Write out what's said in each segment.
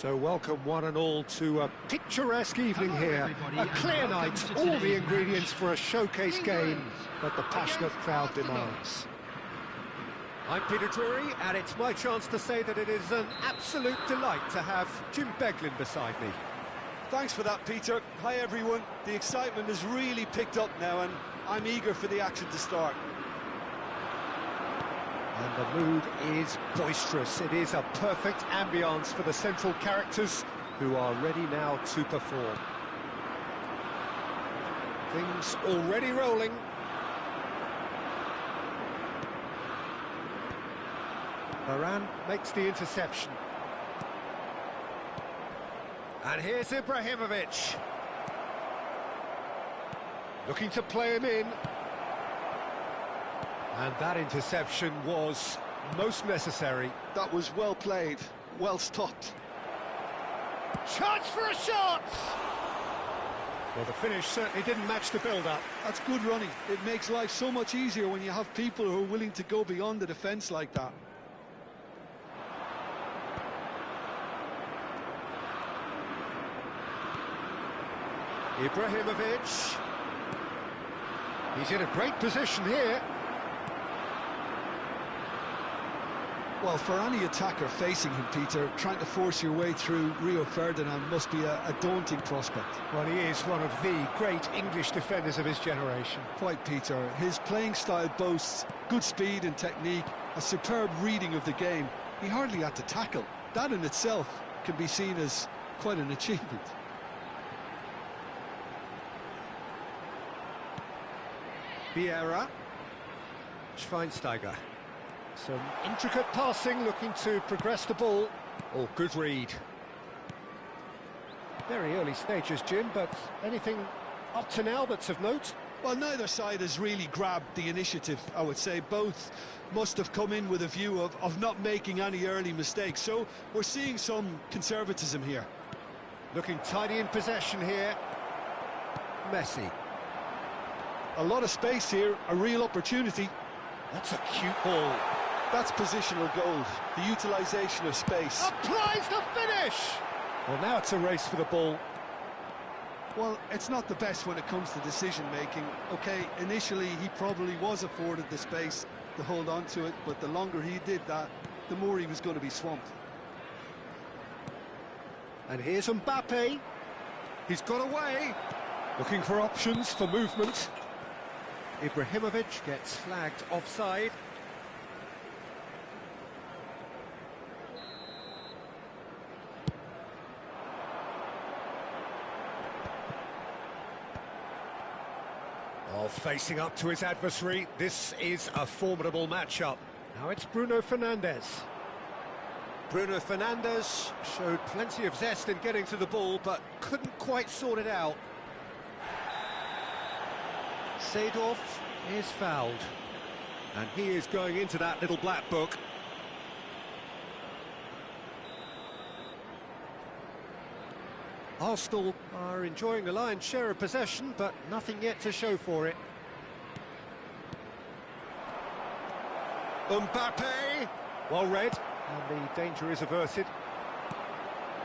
So welcome one and all to a picturesque evening here, a clear night, all the ingredients for a showcase game that the passionate crowd demands. I'm Peter Drury, and it's my chance to say that it is an absolute delight to have Jim Beglin beside me. Thanks for that, Peter. Hi everyone. The excitement has really picked up now and I'm eager for the action to start. And the mood is boisterous. It is a perfect ambience for the central characters who are ready now to perform. Things already rolling. Varane makes the interception. And here's Ibrahimovic. Looking to play him in. And that interception was most necessary. That was well played, well stopped. Chance for a shot! Well, the finish certainly didn't match the build-up. That's good running. It makes life so much easier when you have people who are willing to go beyond the defence like that. Ibrahimovic. He's in a great position here. Well, for any attacker facing him, Peter, trying to force your way through Rio Ferdinand must be a daunting prospect. Well, he is one of the great English defenders of his generation. Quite, Peter. His playing style boasts good speed and technique, a superb reading of the game. He hardly had to tackle. That in itself can be seen as quite an achievement. Vieira. Schweinsteiger. Some intricate passing, looking to progress the ball. Oh, good read. Very early stages, Jim, but anything up to now that's of note? Well, neither side has really grabbed the initiative, I would say. Both must have come in with a view of not making any early mistakes. So we're seeing some conservatism here. Looking tidy in possession here. Messi. A lot of space here, a real opportunity. That's a cute ball. That's positional gold, the utilisation of space. Applies the finish! Well, now it's a race for the ball. Well, it's not the best when it comes to decision-making. OK, initially he probably was afforded the space to hold on to it, but the longer he did that, the more he was going to be swamped. And here's Mbappe. He's got away. Looking for options for movement. Ibrahimovic gets flagged offside. Oh, facing up to his adversary, this is a formidable matchup. Now it's Bruno Fernandes. Bruno Fernandes showed plenty of zest in getting to the ball, but couldn't quite sort it out. Seedorf is fouled, and he is going into that little black book. Arsenal are enjoying the lion's share of possession, but nothing yet to show for it. Mbappe! Well read, and the danger is averted.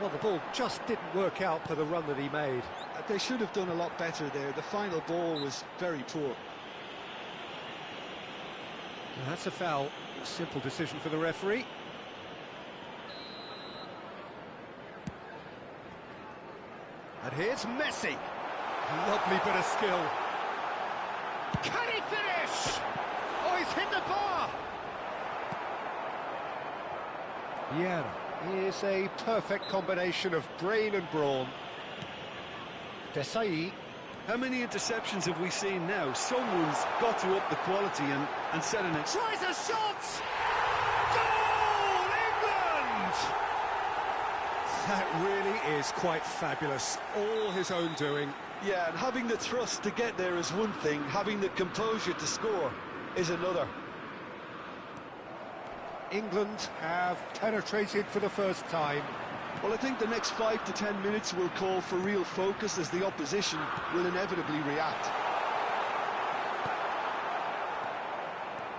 Well, the ball just didn't work out for the run that he made. They should have done a lot better there. The final ball was very poor. Now, that's a foul. A simple decision for the referee. And here's Messi. Lovely bit of skill. Can he finish? Oh, he's hit the bar! Vieira is a perfect combination of brain and brawn. Desai. How many interceptions have we seen now? Someone's got to up the quality and set an ex... Tries a shot! Goal, England! That really is quite fabulous. All his own doing. Yeah, and having the thrust to get there is one thing, having the composure to score is another. England have penetrated for the first time. Well, I think the next 5 to 10 minutes will call for real focus as the opposition will inevitably react.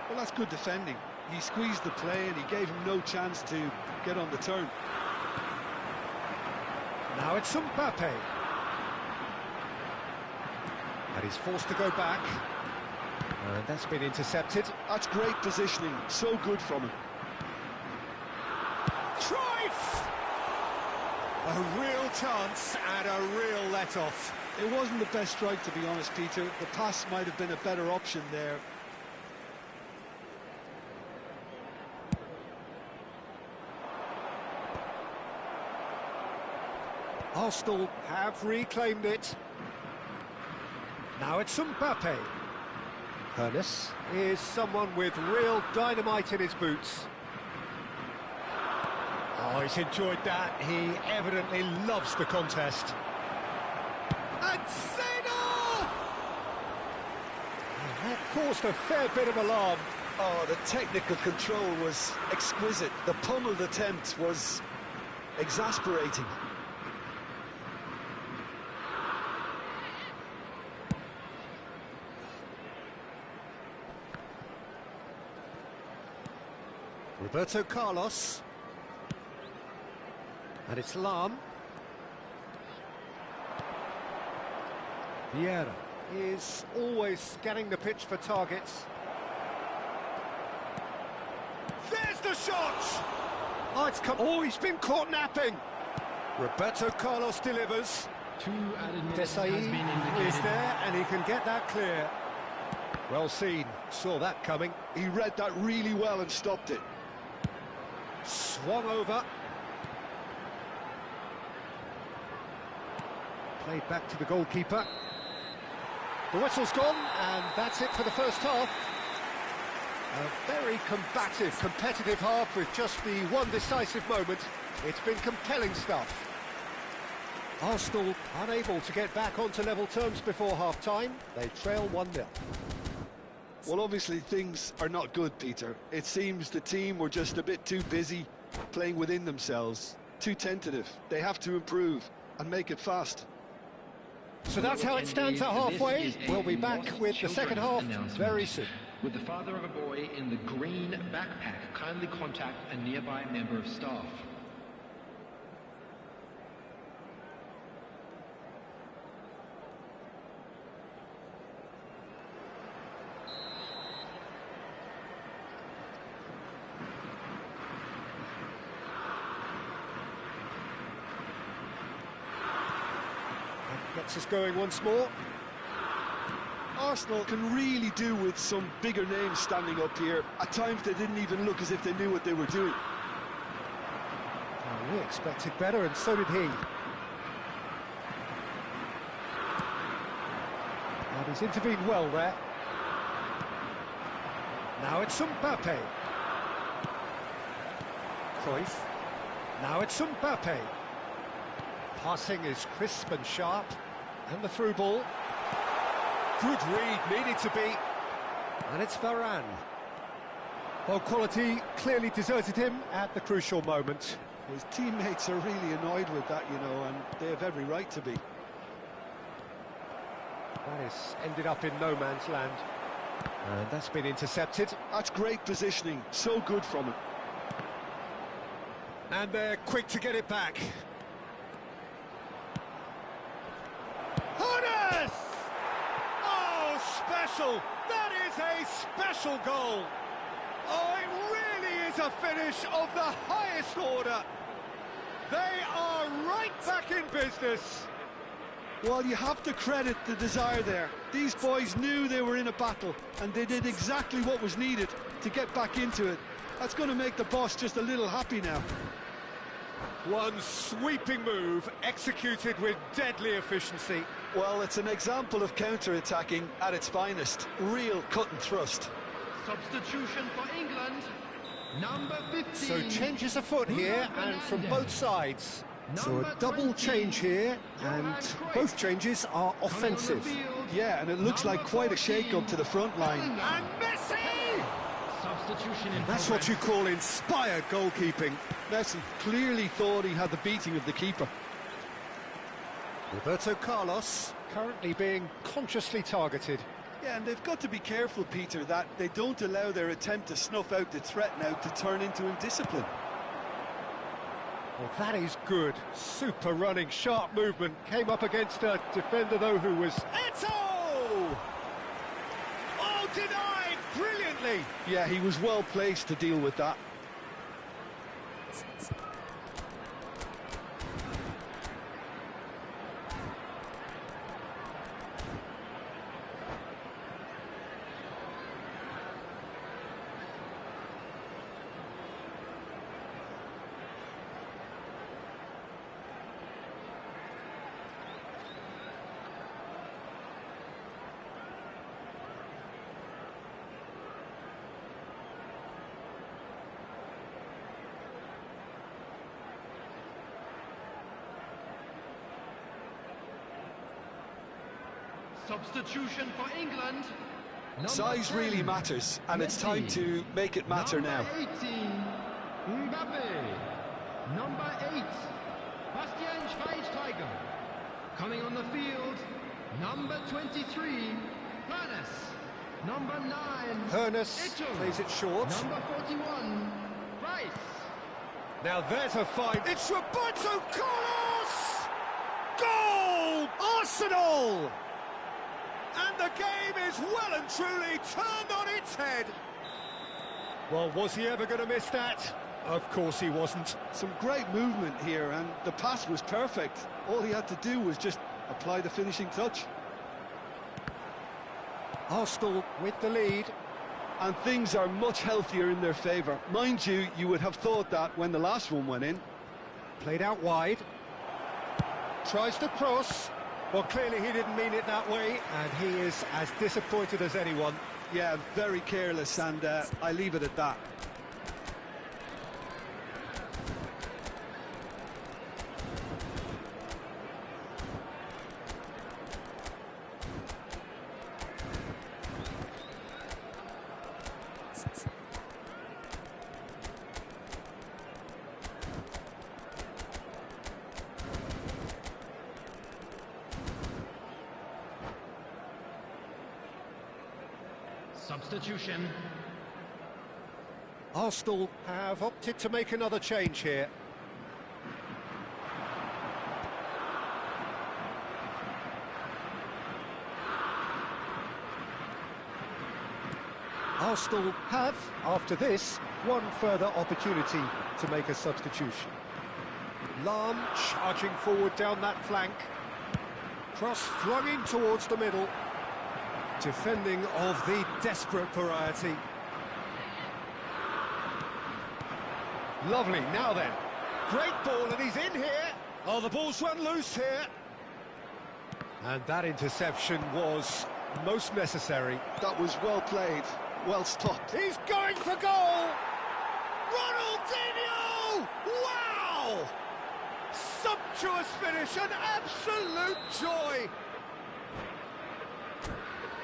Well, that's good defending. He squeezed the play and he gave him no chance to get on the turn. Now it's Mbappe. And he's forced to go back. And that's been intercepted. That's great positioning, so good from him. Cruyff! A real chance and a real let-off. It wasn't the best strike, to be honest, Peter. The pass might have been a better option there. Arsenal have reclaimed it. Now it's Mbappe. Ernest is someone with real dynamite in his boots. Oh, he's enjoyed that. He evidently loves the contest. And Zeno! That caused a fair bit of alarm. Oh, the technical control was exquisite. The pummeled attempt was exasperating. Roberto Carlos. And it's Lam. Vieira is always scanning the pitch for targets. There's the shot! Oh, it's come. Oh, he's been caught napping. Roberto Carlos delivers. Desai is there, and he can get that clear. Well seen. Saw that coming. He read that really well and stopped it. Swung over. Played back to the goalkeeper. The whistle's gone, and that's it for the first half. A very combative, competitive half with just the one decisive moment. It's been compelling stuff. Arsenal unable to get back onto level terms before half-time. They trail 1-0. Well, obviously things are not good, Peter. It seems the team were just a bit too busy playing within themselves, too tentative. They have to improve and make it fast. So that's how it stands at halfway. We'll be back with the second half very soon. With the father of a boy in the green backpack, kindly contact a nearby member of staff. Gets us going once more. Arsenal can really do with some bigger names standing up here. At times they didn't even look as if they knew what they were doing. Oh, we expected better, and so did he. And he's intervened well there. Now it's Mbappe. Cruyff. Now it's Mbappe. Passing is crisp and sharp. And the through ball. Good read, needed to be. And it's Varane. Well, quality clearly deserted him at the crucial moment. His teammates are really annoyed with that, you know, and they have every right to be. That has ended up in no man's land. And that's been intercepted. That's great positioning, so good from him. And they're quick to get it back. Oh, special! That is a special goal! Oh, it really is a finish of the highest order. They are right back in business. Well, you have to credit the desire there. These boys knew they were in a battle, and they did exactly what was needed to get back into it. That's going to make the boss just a little happy now. One sweeping move, executed with deadly efficiency. Well, it's an example of counter-attacking at its finest. Real cut and thrust. Substitution for England, number 15. So changes afoot here, and from both sides. So a double change here, and both changes are offensive. Yeah, and it looks like quite a shake-up to the front line. And Messi! Substitution in That's what you call inspired goalkeeping. Messi clearly thought he had the beating of the keeper. Roberto Carlos currently being consciously targeted. Yeah, and they've got to be careful, Peter, that they don't allow their attempt to snuff out the threat now to turn into indiscipline. Well, that is good. Super running, sharp movement. Came up against a defender, though, who was... Eto! Oh, denied brilliantly! Yeah, he was well placed to deal with that. Substitution for England. Size really matters, and it's time to make it matter now. Number 18, Mbappe. Number 8, Bastian Schweinsteiger. Coming on the field, number 23, Hoeneß. Number 9, Hoeneß plays it short. Number 41, Rice. Now there's a fight. It's Roberto Carlos! Goal! Arsenal! And the game is well and truly turned on its head. Well, was he ever going to miss that? Of course he wasn't. Some great movement here, and the pass was perfect. All he had to do was just apply the finishing touch. Arsenal with the lead. And things are much healthier in their favour. Mind you, you would have thought that when the last one went in. Played out wide. Tries to cross. Well, clearly he didn't mean it that way, and he is as disappointed as anyone. Yeah, very careless, and I leave it at that. Substitution. Arsenal have opted to make another change here. Arsenal have, after this, one further opportunity to make a substitution. Lahm charging forward down that flank. Cross flung in towards the middle. Defending of the desperate variety. Lovely, now then. Great ball, and he's in here. Oh, the ball's run loose here. And that interception was most necessary. That was well played, well stopped. He's going for goal! Ronaldinho! Wow! Sumptuous finish, an absolute joy!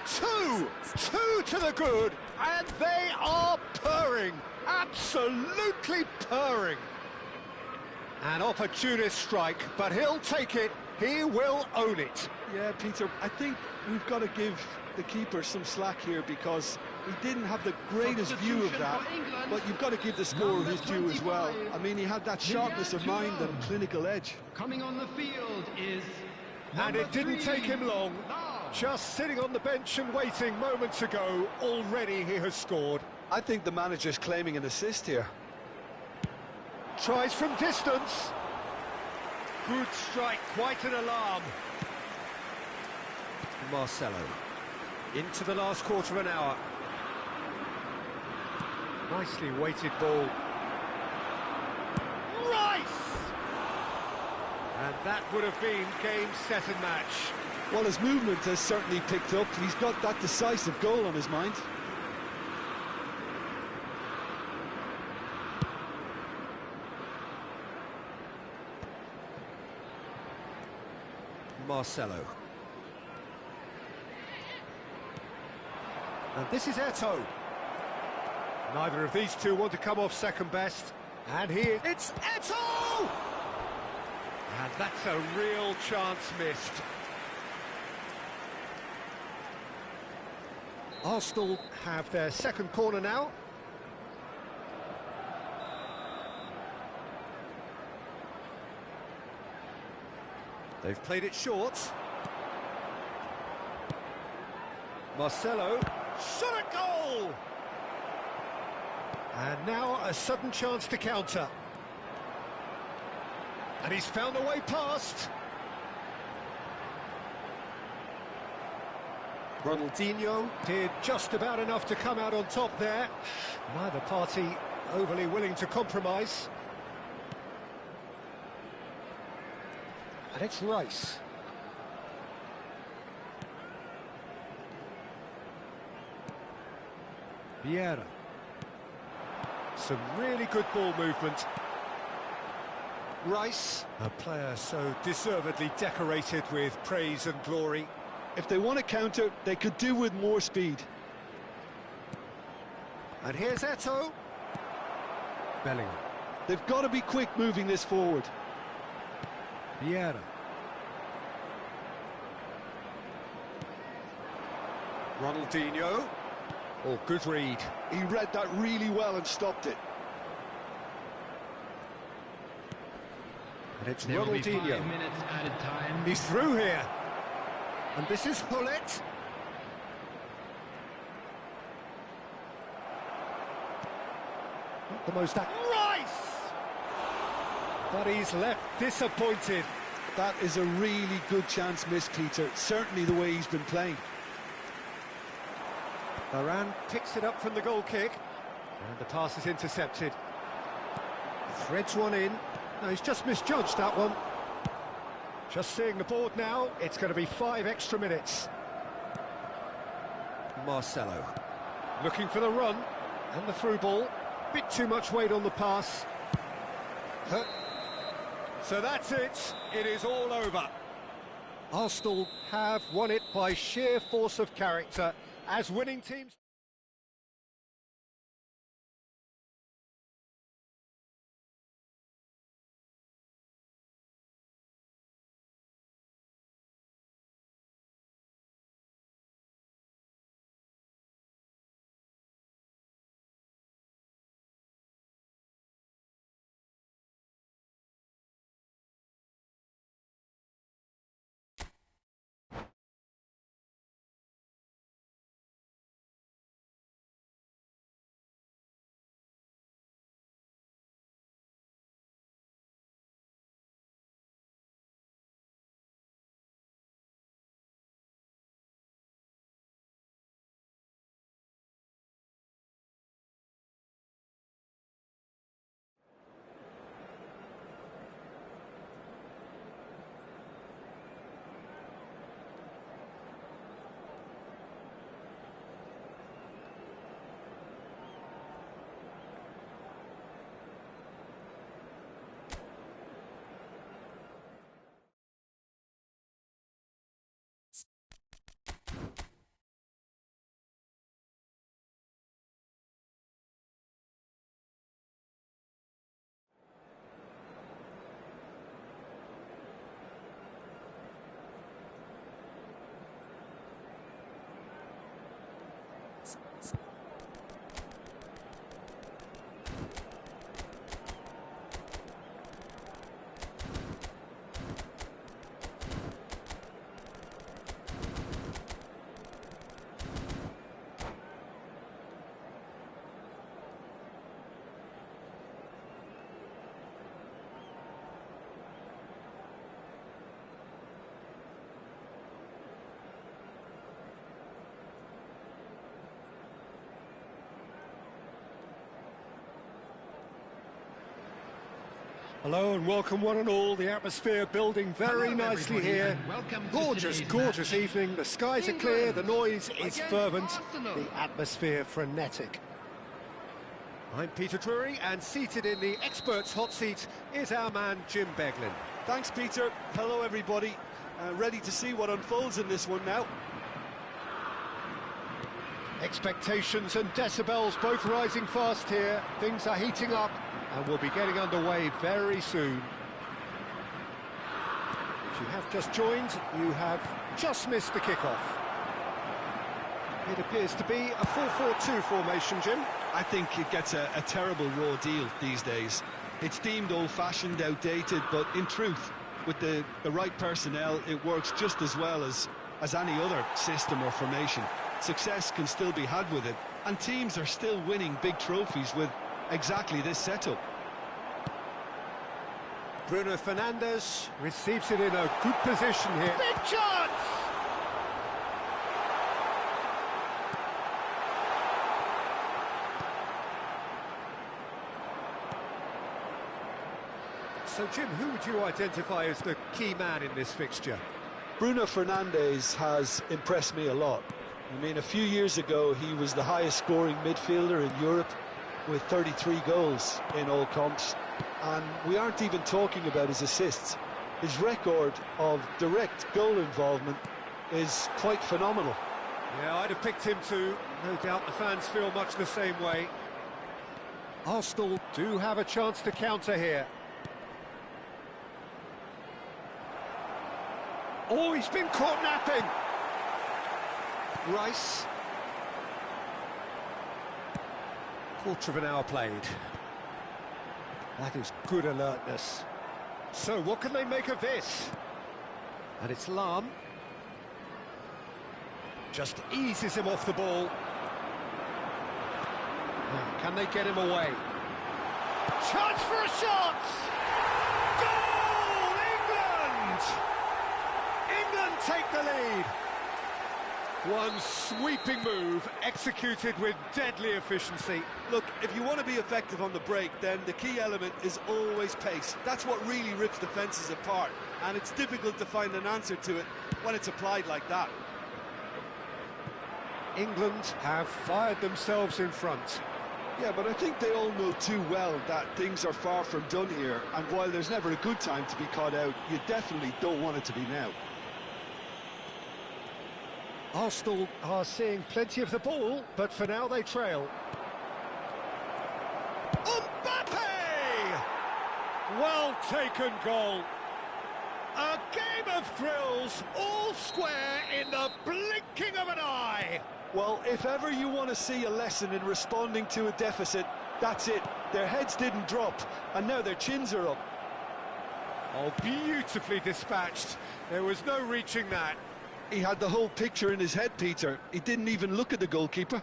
Two to the good, and they are purring, absolutely purring. An opportunist strike, but he'll take it, he will own it. Yeah, Peter, I think we've got to give the keeper some slack here, because he didn't have the greatest view of that, but you've got to give the scorer his due as well. I mean, he had that sharpness of mind and clinical edge. Coming on the field is And it didn't take him long. Just sitting on the bench and waiting moments ago, already he has scored. I think the manager's claiming an assist here. Tries from distance. Good strike, quite an alarm. Marcelo. Into the last quarter of an hour. Nicely weighted ball. Rice! And that would have been game, set and match. Well, his movement has certainly picked up. He's got that decisive goal on his mind. Marcelo. And this is Eto'o. Neither of these two want to come off second best. And here, it's Eto'o! And that's a real chance missed. Arsenal have their second corner now. They've played it short. Marcelo, shot a goal! And now a sudden chance to counter. And he's found a way past. Ronaldinho did just about enough to come out on top there. Neither party overly willing to compromise. And it's Rice. Vieira. Some really good ball movement. Rice, a player so deservedly decorated with praise and glory. If they want to counter, they could do with more speed. And here's Eto'o. Bellingham. They've got to be quick moving this forward. Vieira. Ronaldinho. Oh, good read. He read that really well and stopped it. And it's There will be 5 Ronaldinho. minutes added time. He's through here. And this is Hullet. Not the most... Rice! But he's left disappointed. That is a really good chance missed, Peter. Certainly the way he's been playing. Varane picks it up from the goal kick. And the pass is intercepted. Threads one in. No, he's just misjudged that one. Just seeing the board now, it's going to be 5 extra minutes. Marcelo. Looking for the run. And the through ball. Bit too much weight on the pass. So that's it. It is all over. Arsenal have won it by sheer force of character, as winning teams... Hello and welcome one and all. The atmosphere building very Hello, nicely everybody, here. and welcome to Gorgeous, today's gorgeous match. evening. The skies are clear, the noise is against fervent, Arsenal. the atmosphere frenetic. I'm Peter Drury, and seated in the experts' hot seat is our man Jim Beglin. Thanks, Peter. Hello, everybody. Ready to see what unfolds in this one now. Expectations and decibels both rising fast here. Things are heating up and we'll be getting underway very soon. If you have just joined, you have just missed the kickoff. It appears to be a 4-4-2 formation, Jim. I think it gets a terrible raw deal these days. It's deemed old-fashioned, outdated, but in truth, with the right personnel, it works just as well as any other system or formation. Success can still be had with it, and teams are still winning big trophies with exactly this setup. Bruno Fernandes receives it in a good position here. Big chance! So, Jim, who would you identify as the key man in this fixture? Bruno Fernandes has impressed me a lot. I mean, a few years ago, he was the highest scoring midfielder in Europe with 33 goals in all comps. And we aren't even talking about his assists. His record of direct goal involvement is quite phenomenal. Yeah, I'd have picked him too. No doubt the fans feel much the same way. Arsenal do have a chance to counter here. Oh, he's been caught napping. Rice. Quarter of an hour played. That is good alertness. So, what can they make of this? And it's Lam. Just eases him off the ball. Now, can they get him away? Chance for a shot! Goal! England! England take the lead. One sweeping move, executed with deadly efficiency. Look, if you want to be effective on the break, then the key element is always pace. That's what really rips defences apart, and it's difficult to find an answer to it when it's applied like that. England have fired themselves in front. Yeah, but I think they all know too well that things are far from done here, and while there's never a good time to be caught out, you definitely don't want it to be now. Arsenal are seeing plenty of the ball, but for now they trail. Mbappe! Well taken goal. A game of thrills, all square in the blinking of an eye. Well, if ever you want to see a lesson in responding to a deficit, that's it. Their heads didn't drop, and now their chins are up. Oh, beautifully dispatched. There was no reaching that. He had the whole picture in his head, Peter. He didn't even look at the goalkeeper.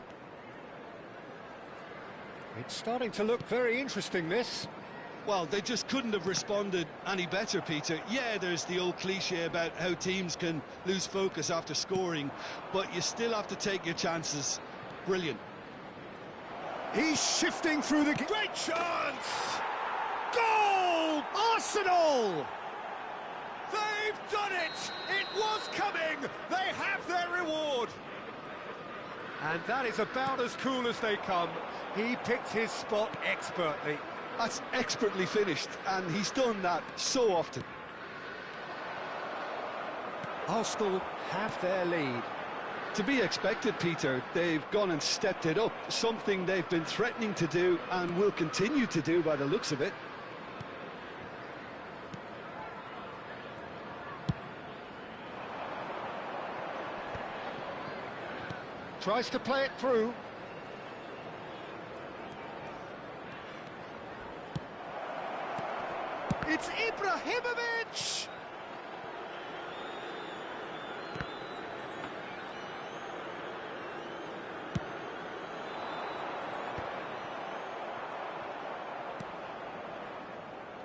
It's starting to look very interesting, this. Well, they just couldn't have responded any better, Peter. Yeah, there's the old cliche about how teams can lose focus after scoring, but you still have to take your chances. Brilliant. He's shifting through the... Great chance! Goal! Arsenal! They've done it! It was coming! They have their reward! And that is about as cool as they come. He picked his spot expertly. That's expertly finished, and he's done that so often. Arsenal have their lead. To be expected, Peter. They've gone and stepped it up, something they've been threatening to do and will continue to do by the looks of it. Tries to play it through. It's Ibrahimovic!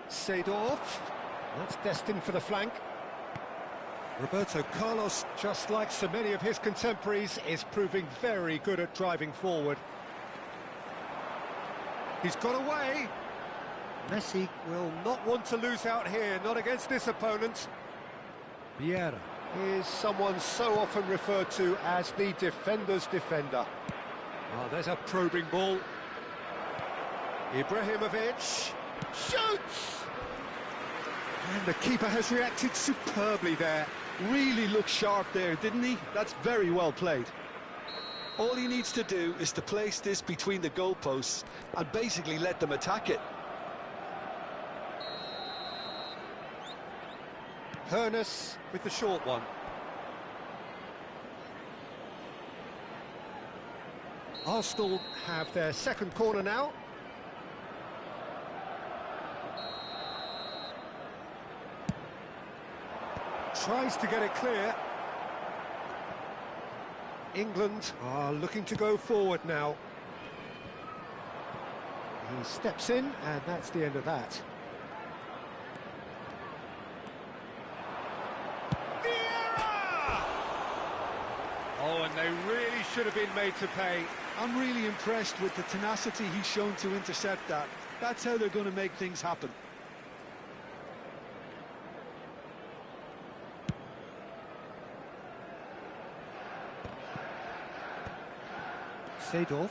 Seedorf. That's destined for the flank. Roberto Carlos, just like so many of his contemporaries, is proving very good at driving forward. He's got away. Messi will not want to lose out here, not against this opponent. Vieira is someone so often referred to as the defender's defender. Oh, there's a probing ball. Ibrahimovic shoots! And the keeper has reacted superbly there. Really looked sharp there, didn't he? That's very well played. All he needs to do is to place this between the goalposts and basically let them attack it. Hernus with the short one. Arsenal have their second corner now. Tries to get it clear. England are looking to go forward now. He steps in, and that's the end of that. Vieira! Oh, and they really should have been made to pay. I'm really impressed with the tenacity he's shown to intercept that. That's how they're going to make things happen. Seedorf.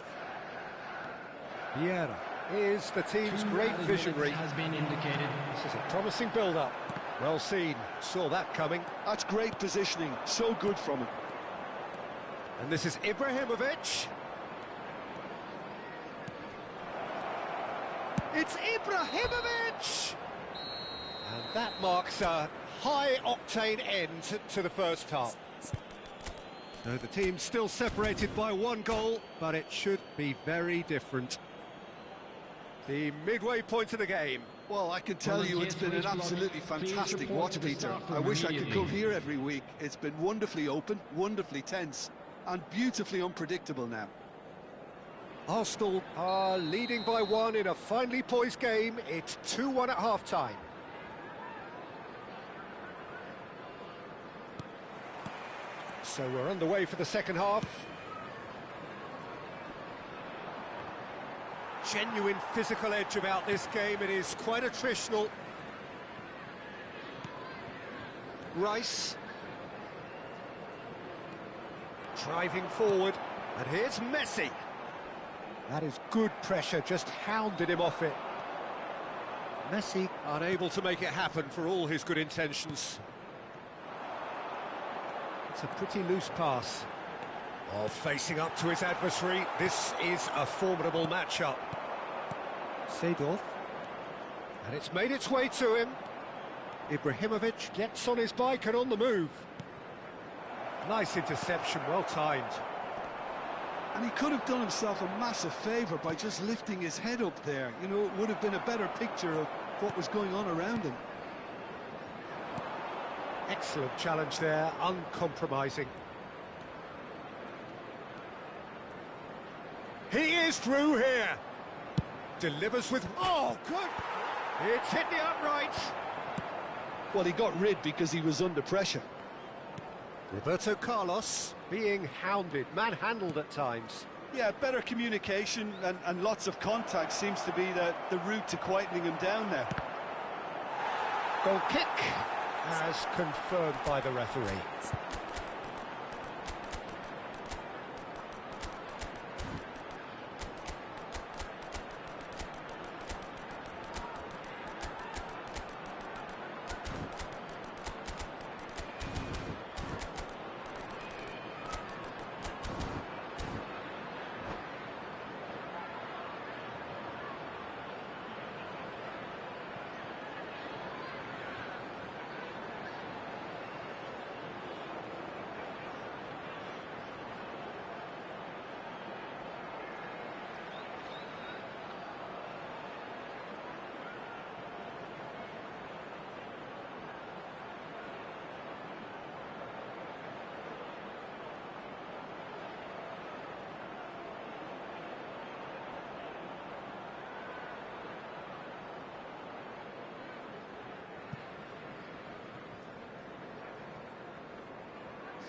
Vieira is the team's great visionary. Has been indicated. This is a promising build-up. Well seen, saw that coming. That's great positioning, so good from him. And this is Ibrahimovic. It's Ibrahimovic! And that marks a high-octane end to the first half. So the team's still separated by one goal, but it should be very different. The midway point of the game. Well, I can tell you it's been an absolutely fantastic watch, Peter. I wish I could come here every week. It's been wonderfully open, wonderfully tense, and beautifully unpredictable now. Arsenal are leading by one in a finely poised game. It's 2-1 at half-time. So we're underway for the second half. Genuine physical edge about this game. It is quite attritional. Rice. Driving forward. And here's Messi. That is good pressure, just hounded him off it. Messi unable to make it happen for all his good intentions. It's a pretty loose pass. Oh, facing up to his adversary, this is a formidable matchup. Seedorf. And it's made its way to him. Ibrahimovic gets on his bike and on the move. Nice interception, well timed. And he could have done himself a massive favour by just lifting his head up there. You know, it would have been a better picture of what was going on around him. Excellent challenge there, uncompromising. He is through here. Delivers with... Oh, good! It's hit the uprights. Well, he got rid because he was under pressure. Roberto Carlos being hounded, manhandled at times. Yeah, better communication and lots of contact seems to be the route to quietening him down now. Goal kick, as confirmed by the referee.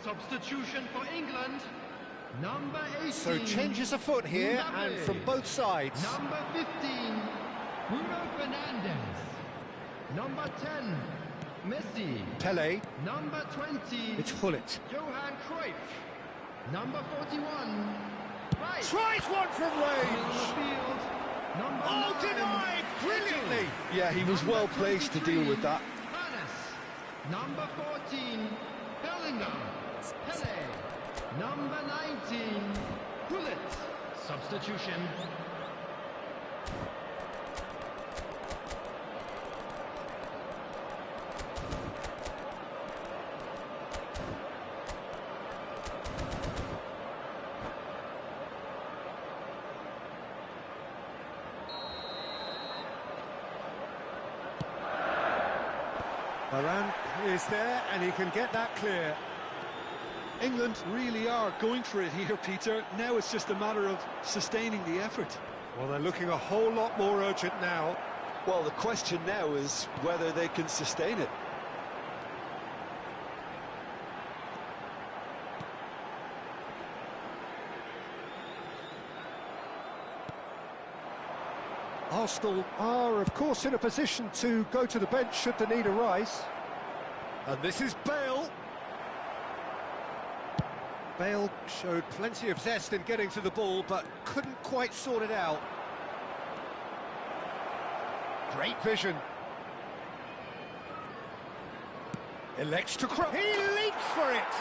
Substitution for England, number 18. So changes afoot here, and from both sides. Number 15, Bruno Fernandez. Number 10, Messi. Pele. Number 20, It's Hullet. Johan Cruyff. Number 41, right. Tries one from On the range. field, number Oh, 9, denied brilliantly. Yeah, he was well placed to deal with that. Hannes. Number 14, Bellingham. Pele. Number 19, Hullet. Substitution. Varane is there and he can get that clear. England really are going for it here, Peter. Now it's just a matter of sustaining the effort. Well, they're looking a whole lot more urgent now. Well, the question now is whether they can sustain it. Arsenal are, of course, in a position to go to the bench should the need arise. And this is Bale. Bale showed plenty of zest in getting to the ball, but couldn't quite sort it out. Great vision. Elects to cross. He leaps for it.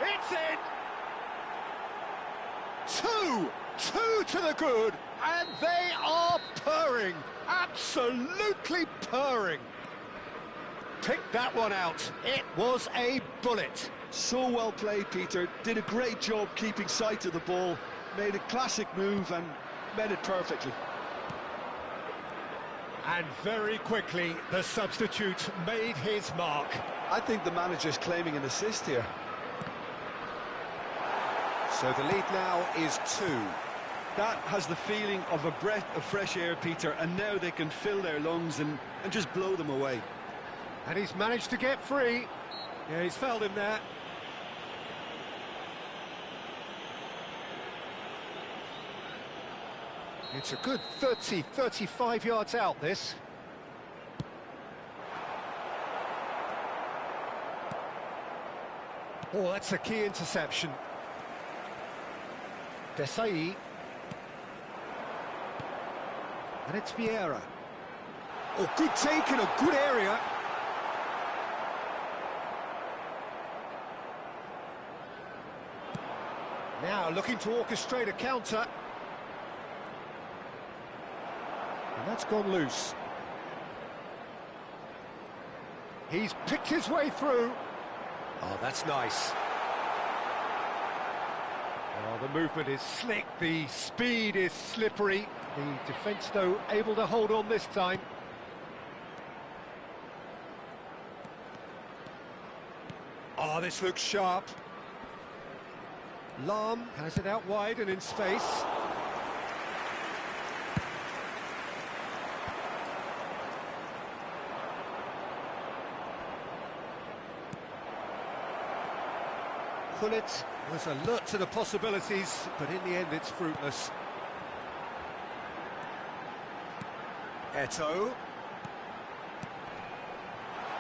It's in. Two to the good, and they are purring. Absolutely purring. Picked that one out. It was a bullet. So well played, Peter. Did a great job keeping sight of the ball. Made a classic move and met it perfectly. And very quickly, the substitute made his mark. I think the manager's claiming an assist here. So the lead now is 2. That has the feeling of a breath of fresh air, Peter, and now they can fill their lungs and just blow them away. And he's managed to get free. Yeah, he's fouled him there. It's a good 30, 35 yards out, this. Oh, that's a key interception. Desai. And it's Vieira. Oh, good take in a good area. Now looking to orchestrate a counter. And that's gone loose. He's picked his way through. Oh, that's nice. Oh, the movement is slick, the speed is slippery. The defence, though, able to hold on this time. Oh, this looks sharp. Lahm has it out wide and in space. Hullet was alert to the possibilities, but in the end it's fruitless. Eto'o.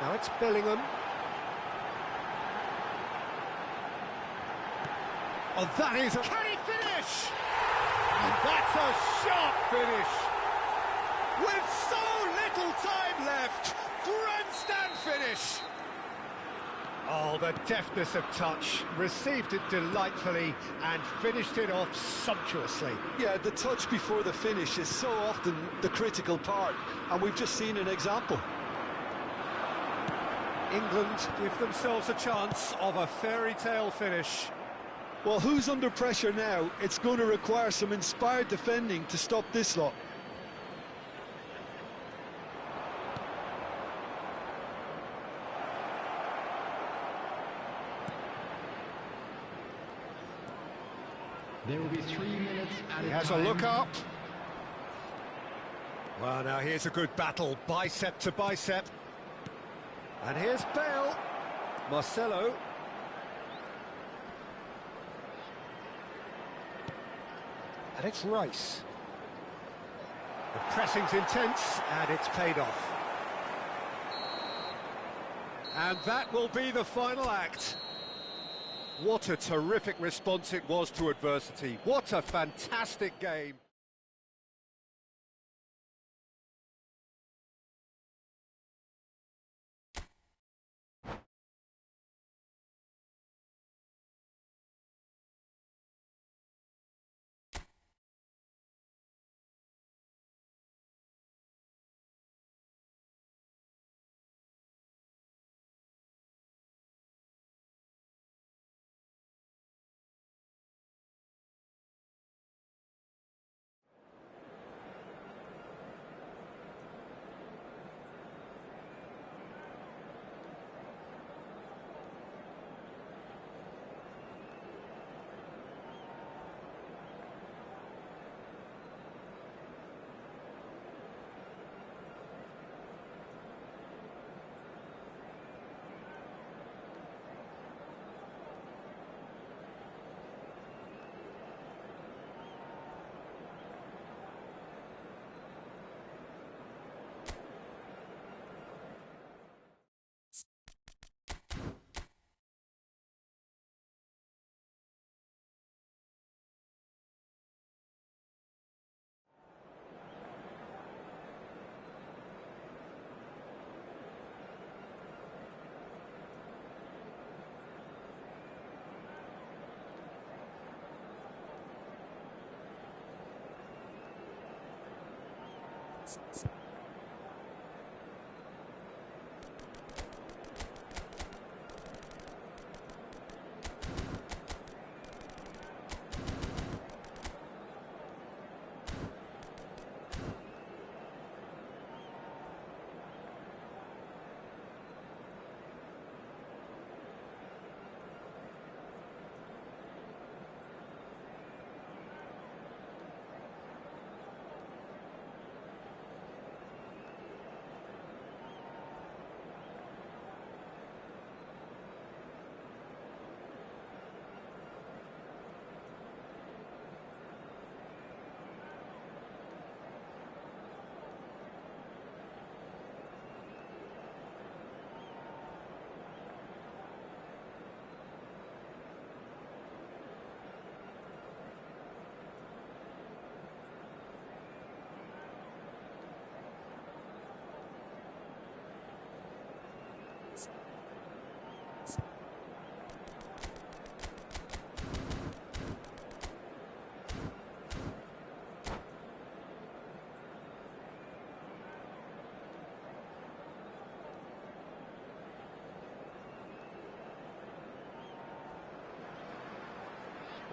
Now it's Bellingham. Oh, that is... Can he finish? And that's a sharp finish. With so little time left, grandstand finish. Oh, the deftness of touch, received it delightfully and finished it off sumptuously. Yeah, the touch before the finish is so often the critical part, and we've just seen an example. England give themselves a chance of a fairy tale finish. Well, who's under pressure now? It's going to require some inspired defending to stop this lot. There will be 3 minutes at He a has a time. look up. Well, now here's a good battle, bicep to bicep. And here's Bale. Marcelo. And it's Rice. The pressing's intense, and it's paid off. And that will be the final act. What a terrific response it was to adversity. What a fantastic game.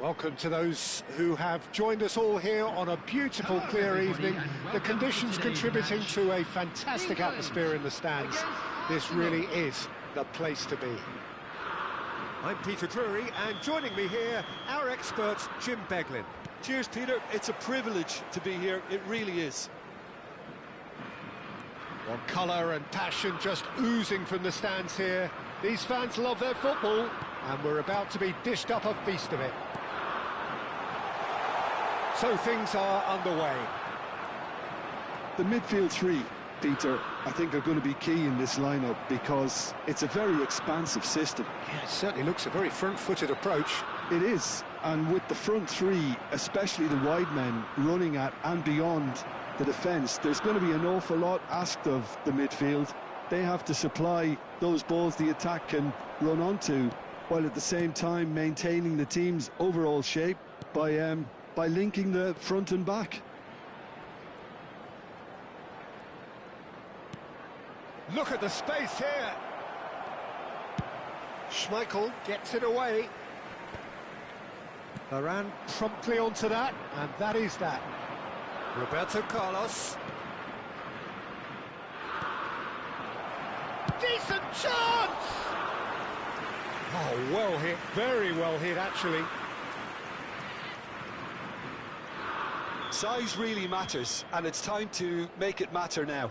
Welcome to those who have joined us all here on a beautiful, clear evening. The conditions contributing to a fantastic atmosphere in the stands. This really is the place to be. I'm Peter Drury, and joining me here, our expert, Jim Beglin. Cheers, Peter. It's a privilege to be here. It really is. Well, colour and passion just oozing from the stands here. These fans love their football, and we're about to be dished up a feast of it. So things are underway. The midfield three, Peter, I think are going to be key in this lineup because it's a very expansive system. Yeah, it certainly looks a very front-footed approach. It is, and with the front three, especially the wide men running at and beyond the defence, there's going to be an awful lot asked of the midfield. They have to supply those balls the attack can run onto, while at the same time maintaining the team's overall shape by linking the front and back. Look at the space here. Schmeichel gets it away. Varane promptly onto that, and that is that. Roberto Carlos. Decent chance! Oh, well hit, very well hit, actually. Size really matters, and it's time to make it matter now.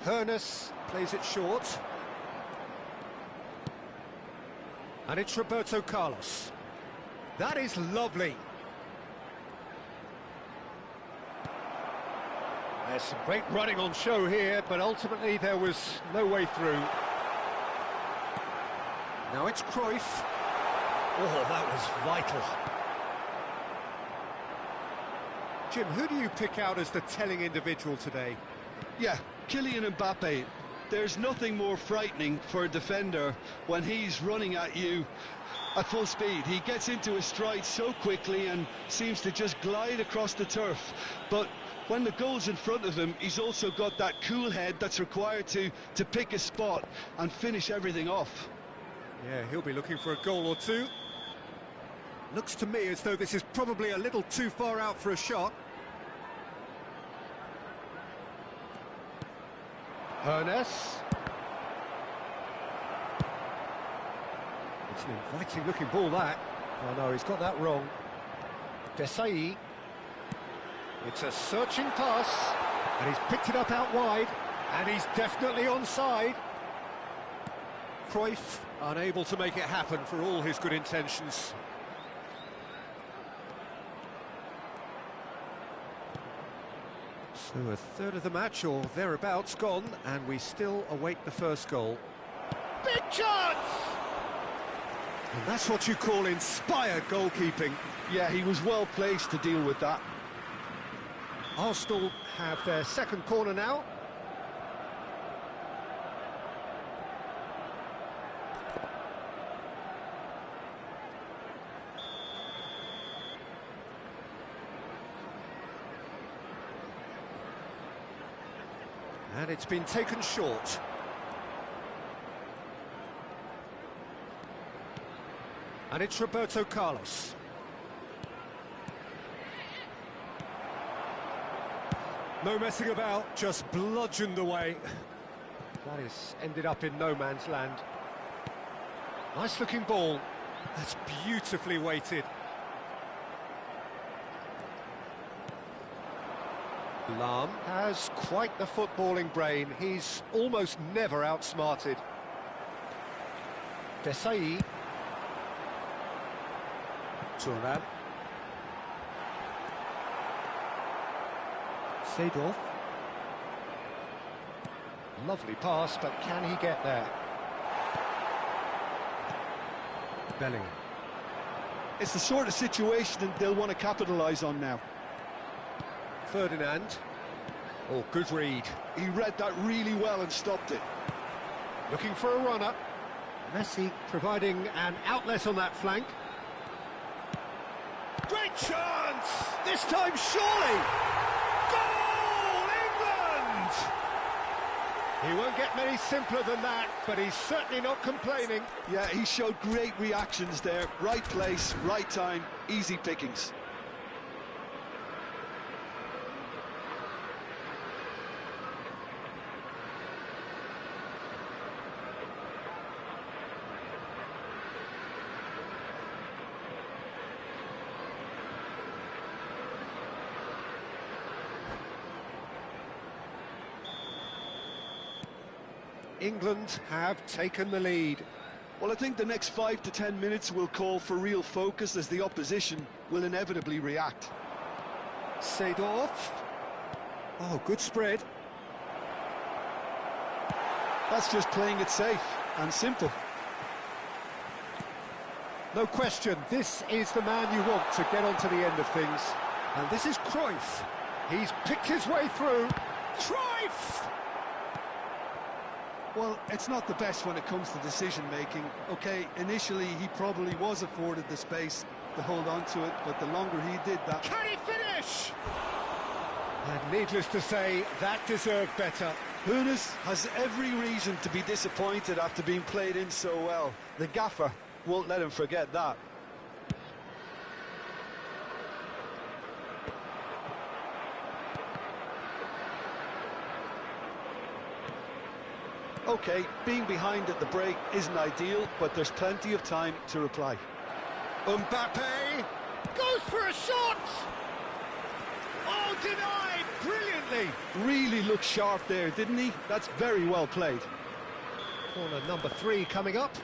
Hoeneß plays it short. And it's Roberto Carlos. That is lovely. There's some great running on show here, but ultimately there was no way through. Now it's Cruyff. Oh, that was vital. Jim, who do you pick out as the telling individual today? Yeah, Kylian Mbappe. There's nothing more frightening for a defender when he's running at you at full speed. He gets into his stride so quickly and seems to just glide across the turf. But when the goal's in front of him, he's also got that cool head that's required to pick a spot and finish everything off. Yeah, he'll be looking for a goal or two. Looks to me as though this is probably a little too far out for a shot. Hernes. It's an inviting looking ball, that. Oh no, he's got that wrong. Desai. It's a searching pass, and he's picked it up out wide, and he's definitely onside. Cruyff unable to make it happen for all his good intentions. So a third of the match, or thereabouts, gone, and we still await the first goal. Big chance! And that's what you call inspired goalkeeping. Yeah, he was well placed to deal with that. Arsenal have their second corner now. And it's been taken short. And it's Roberto Carlos. No messing about, just bludgeoned away. That has ended up in no man's land. Nice looking ball. That's beautifully weighted. Lahm has quite the footballing brain. He's almost never outsmarted. Desai. Turan. Seedorf. Lovely pass, but can he get there? Bellingham. It's the sort of situation they'll want to capitalise on now. Ferdinand. Oh, good read. He read that really well and stopped it. Looking for a runner. Messi providing an outlet on that flank. Great chance! This time surely! Goal, England! He won't get many simpler than that, but he's certainly not complaining. Yeah, he showed great reactions there. Right place, right time, easy pickings. England have taken the lead. Well, I think the next 5 to 10 minutes will call for real focus as the opposition will inevitably react. Seedorf. Oh, good spread. That's just playing it safe and simple. No question, this is the man you want to get onto the end of things. And this is Cruyff. He's picked his way through. Cruyff! Well, it's not the best when it comes to decision-making. OK, initially he probably was afforded the space to hold on to it, but the longer he did that... Can he finish? And needless to say, that deserved better. Hoeneß has every reason to be disappointed after being played in so well. The gaffer won't let him forget that. OK, being behind at the break isn't ideal, but there's plenty of time to reply. Mbappe goes for a shot! Oh, denied brilliantly! Really looked sharp there, didn't he? That's very well played. Corner number 3 coming up.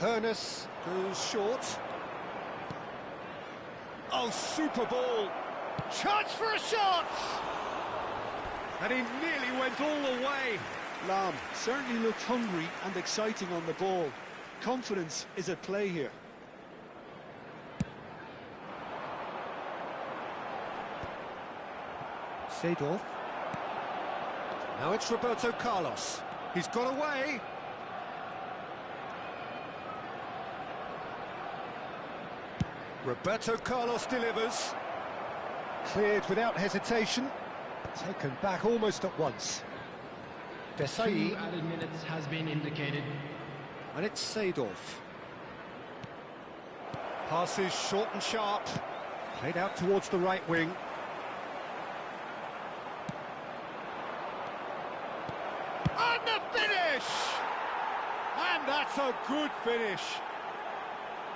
Hernus goes short. Oh, super ball. Chance for a shot! And he nearly went all the way. Lam certainly looked hungry and exciting on the ball. Confidence is at play here. Seedorf. Now it's Roberto Carlos. He's got away. Roberto Carlos delivers. Cleared without hesitation. Taken back almost at once. Desai. 2 added minutes has been indicated. And it's Seedorf. Passes short and sharp. Played out towards the right wing. And the finish! And that's a good finish.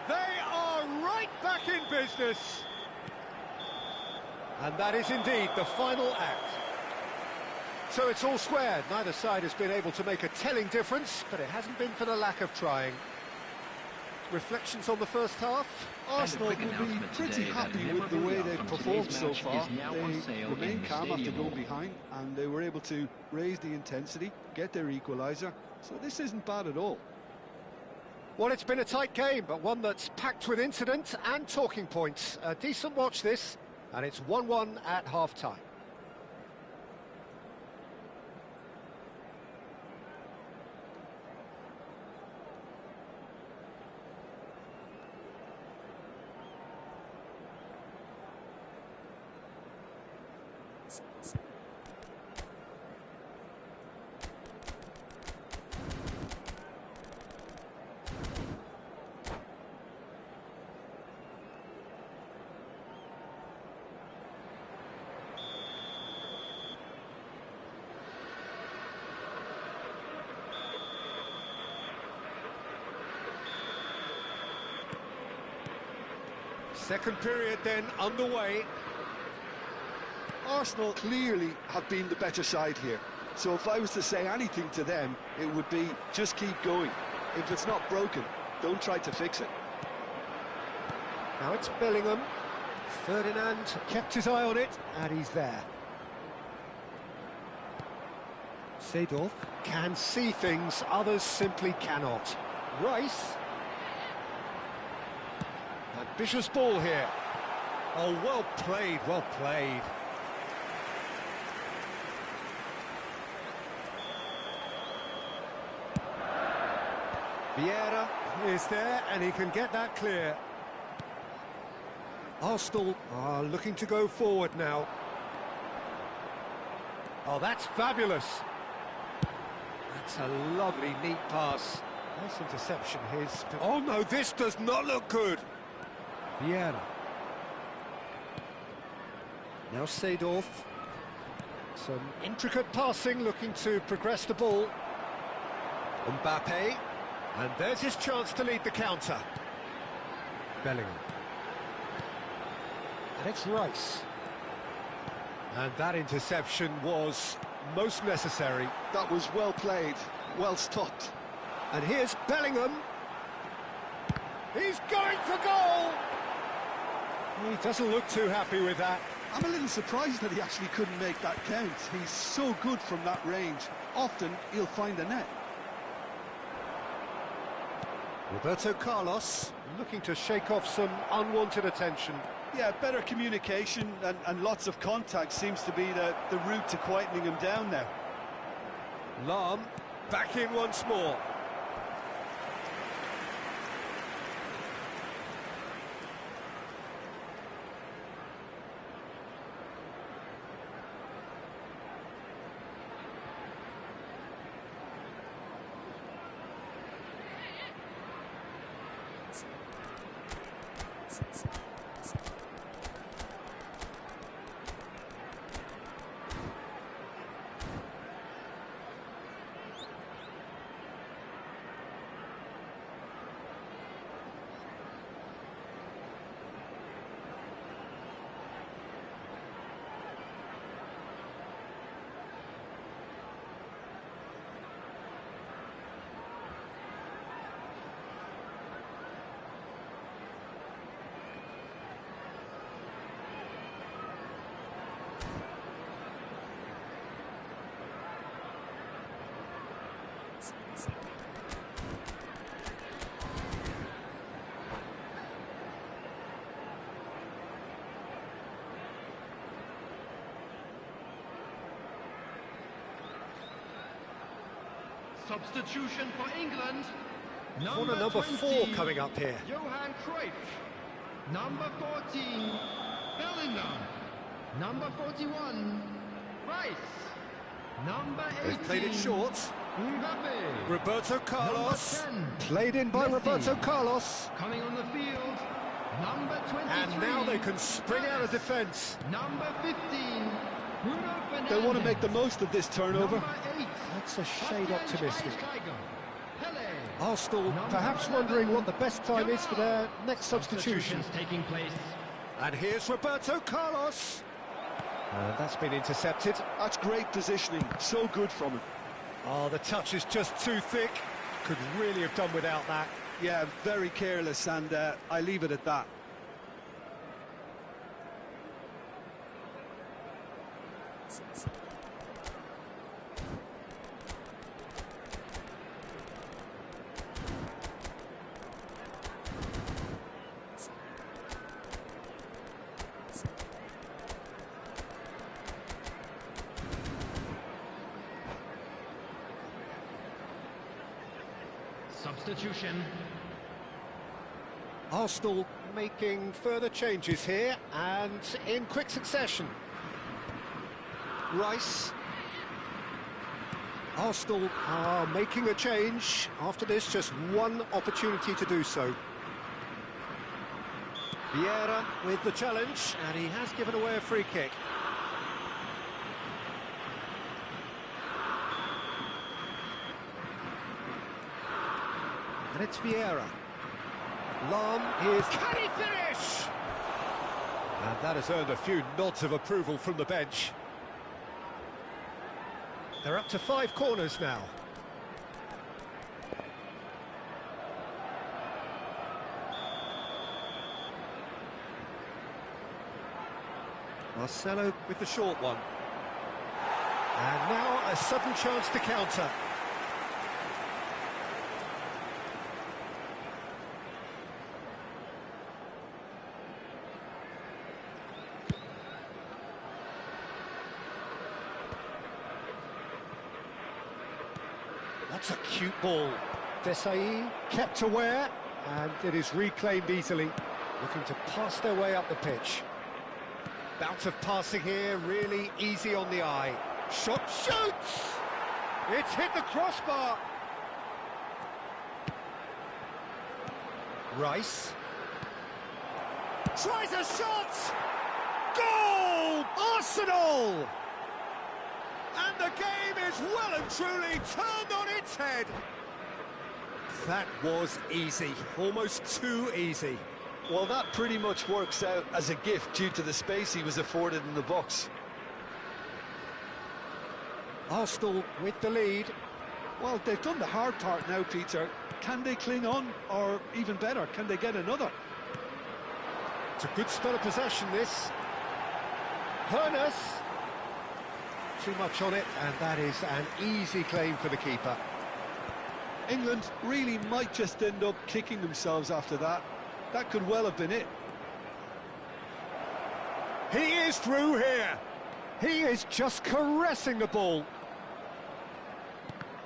They are right back in business. And that is indeed the final act. So it's all squared. Neither side has been able to make a telling difference, but it hasn't been for the lack of trying. Reflections on the first half? Arsenal will be pretty happy with the way they've performed so far. They remain calm after going behind, and they were able to raise the intensity, get their equaliser. So this isn't bad at all. Well, it's been a tight game, but one that's packed with incident and talking points. A decent watch this, and it's 1-1 at half-time. Second period then underway. Arsenal clearly have been the better side here. So if I was to say anything to them, it would be just keep going. If it's not broken, don't try to fix it. Now it's Bellingham. Ferdinand kept his eye on it, and he's there. Seedorf can see things others simply cannot. Rice. Ambitious ball here. Oh, well played, well played. Vieira is there, and he can get that clear. Arsenal are looking to go forward now. Oh, that's fabulous. That's a lovely, neat pass. Nice interception, his... Oh, no, this does not look good. Vieira. Now Seedorf. Some intricate passing, looking to progress the ball. Mbappe. And there's his chance to lead the counter. Bellingham. And it's Rice. And that interception was most necessary. That was well played, well stopped. And here's Bellingham. He's going for goal! He doesn't look too happy with that. I'm a little surprised that he actually couldn't make that count. He's so good from that range. Often, he'll find the net. Roberto Carlos looking to shake off some unwanted attention. Yeah, better communication and lots of contact seems to be the route to quietening him down now. Lam back in once more. Substitution for England. Corner number 4 coming up here. Johan Cruyff. Number 14, Bellingham. Number 41, Rice. Number 18, They've played it short. Mbappe. Roberto Carlos. Number 10, Played in by Messi. Roberto Carlos. Coming on the field, number 23. And now they can spring out of defence. Number 15, Bruno Fernandes. They want to make the most of this turnover. Number 8, That's a shade optimistic. Pele. Arsenal perhaps wondering what the best time is for their next substitution. Substitutions taking place. And here's Roberto Carlos. That's been intercepted. That's great positioning, so good from him. Oh, the touch is just too thick. Could really have done without that. Yeah, very careless, and I leave it at that. Substitution. Arsenal making further changes here, and in quick succession. Rice. Arsenal are making a change. After this, just one opportunity to do so. Vieira with the challenge, and he has given away a free kick. And it's Vieira. Lam is... Can he finish? And that has earned a few nods of approval from the bench. They're up to 5 corners now. Marcelo with the short one. And now a sudden chance to counter. That's a cute ball. Desai kept aware, and it is reclaimed easily. Looking to pass their way up the pitch. Bout of passing here, really easy on the eye. Shot shoots! It's hit the crossbar. Rice. Tries a shot! Goal! Arsenal! And the game is well and truly turned on its head. That was easy, almost too easy. Well, that pretty much works out as a gift due to the space he was afforded in the box. Arsenal with the lead. Well, they've done the hard part now, Peter. Can they cling on, or even better, can they get another? It's a good spell of possession, this. Hernas. Too much on it, and that is an easy claim for the keeper. England really might just end up kicking themselves after that. That could well have been it. He is through here. He is just caressing the ball.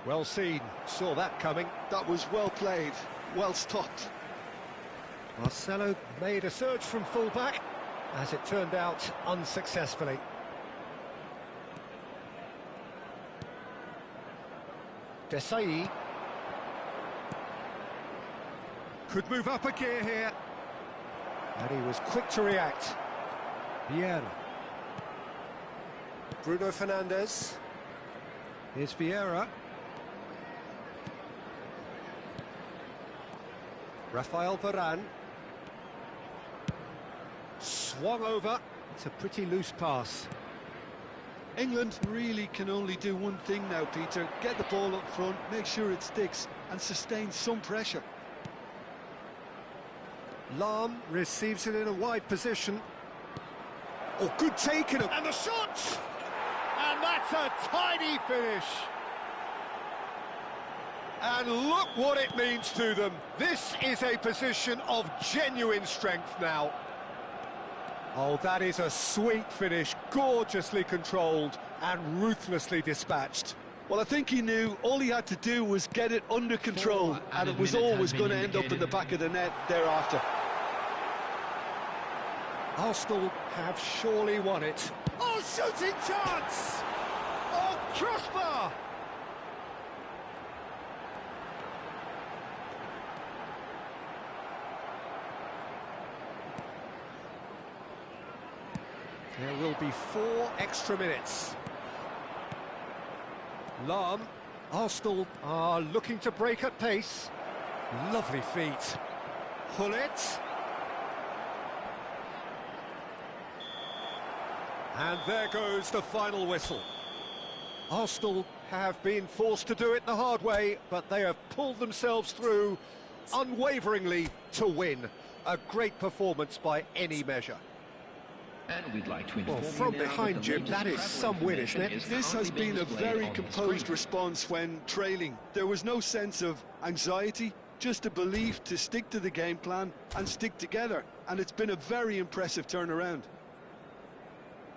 Well seen, saw that coming. That was well played, well stopped. Marcelo made a surge from full-back, as it turned out unsuccessfully. Desai could move up a gear here, and he was quick to react. Vieira. Bruno Fernandes. Here's Vieira. Rafael Varane. Swung over. It's a pretty loose pass. England really can only do one thing now, Peter. Get the ball up front, make sure it sticks, and sustain some pressure. Lam receives it in a wide position. Oh, good taken. And the shot! And that's a tidy finish. And look what it means to them. This is a position of genuine strength now. Oh, that is a sweet finish, gorgeously controlled and ruthlessly dispatched. Well, I think he knew all he had to do was get it under control, and it was always going to end up in the back of the net thereafter. Arsenal have surely won it. Oh, shooting chance! Oh, crossbar! There will be 4 extra minutes. Lahm. Arsenal are looking to break at pace. Lovely feet. Hullet. And there goes the final whistle. Arsenal have been forced to do it the hard way, but they have pulled themselves through unwaveringly to win. A great performance by any measure. And we'd like to Well, from behind, Jim, that is some win, isn't it? This has been a very composed response when trailing. There was no sense of anxiety, just a belief to stick to the game plan and stick together. And it's been a very impressive turnaround.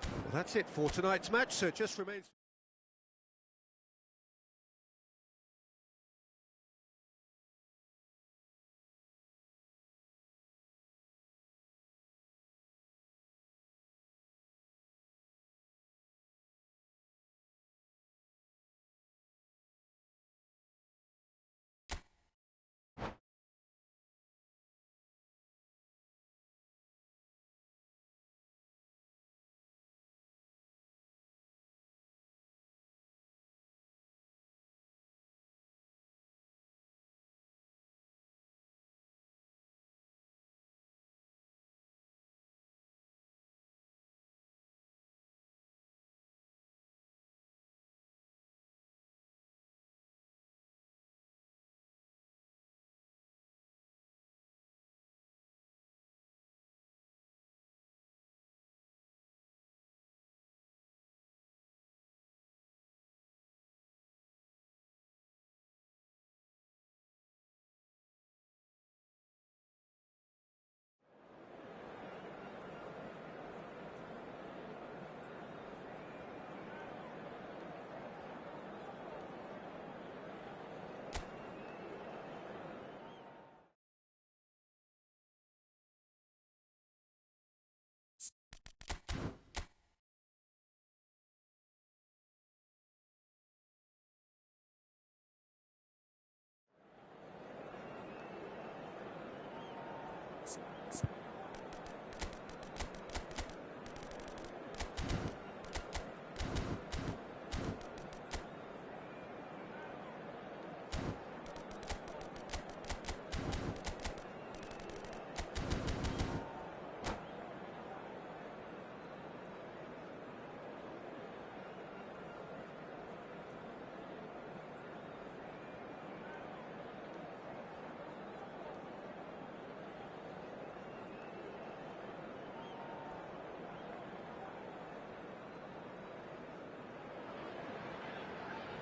Well, that's it for tonight's match, so it just remains...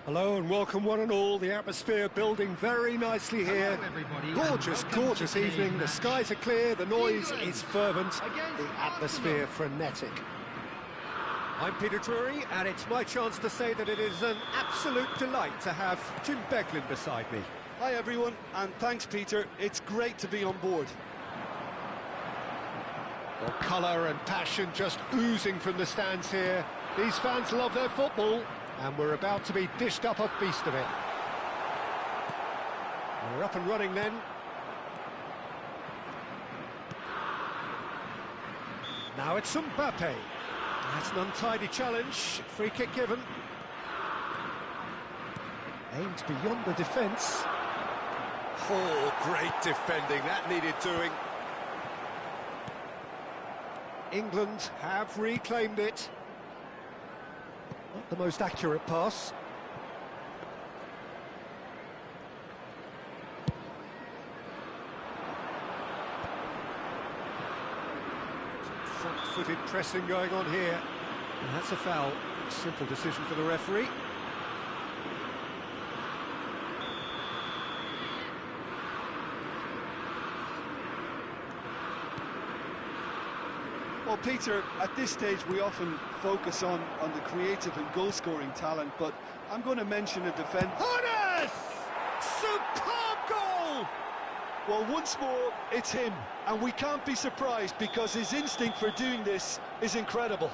Hello and welcome one and all. The atmosphere building very nicely here. Gorgeous, gorgeous evening. The skies are clear, the noise is fervent, the atmosphere frenetic. I'm Peter Drury, and it's my chance to say that it is an absolute delight to have Jim Beglin beside me. Hi everyone, and thanks Peter. It's great to be on board. Well, colour and passion just oozing from the stands here. These fans love their football, and we're about to be dished up a feast of it. We're up and running then. Now it's Mbappe. That's an untidy challenge. Free kick given. Aimed beyond the defence. Oh, great defending. That needed doing. England have reclaimed it. Not the most accurate pass. Some front-footed pressing going on here. And that's a foul. Simple decision for the referee. Well, Peter, at this stage we often focus on the creative and goal-scoring talent, but I'm going to mention a defender. Horace! Superb goal! Well, once more, it's him, and we can't be surprised because his instinct for doing this is incredible.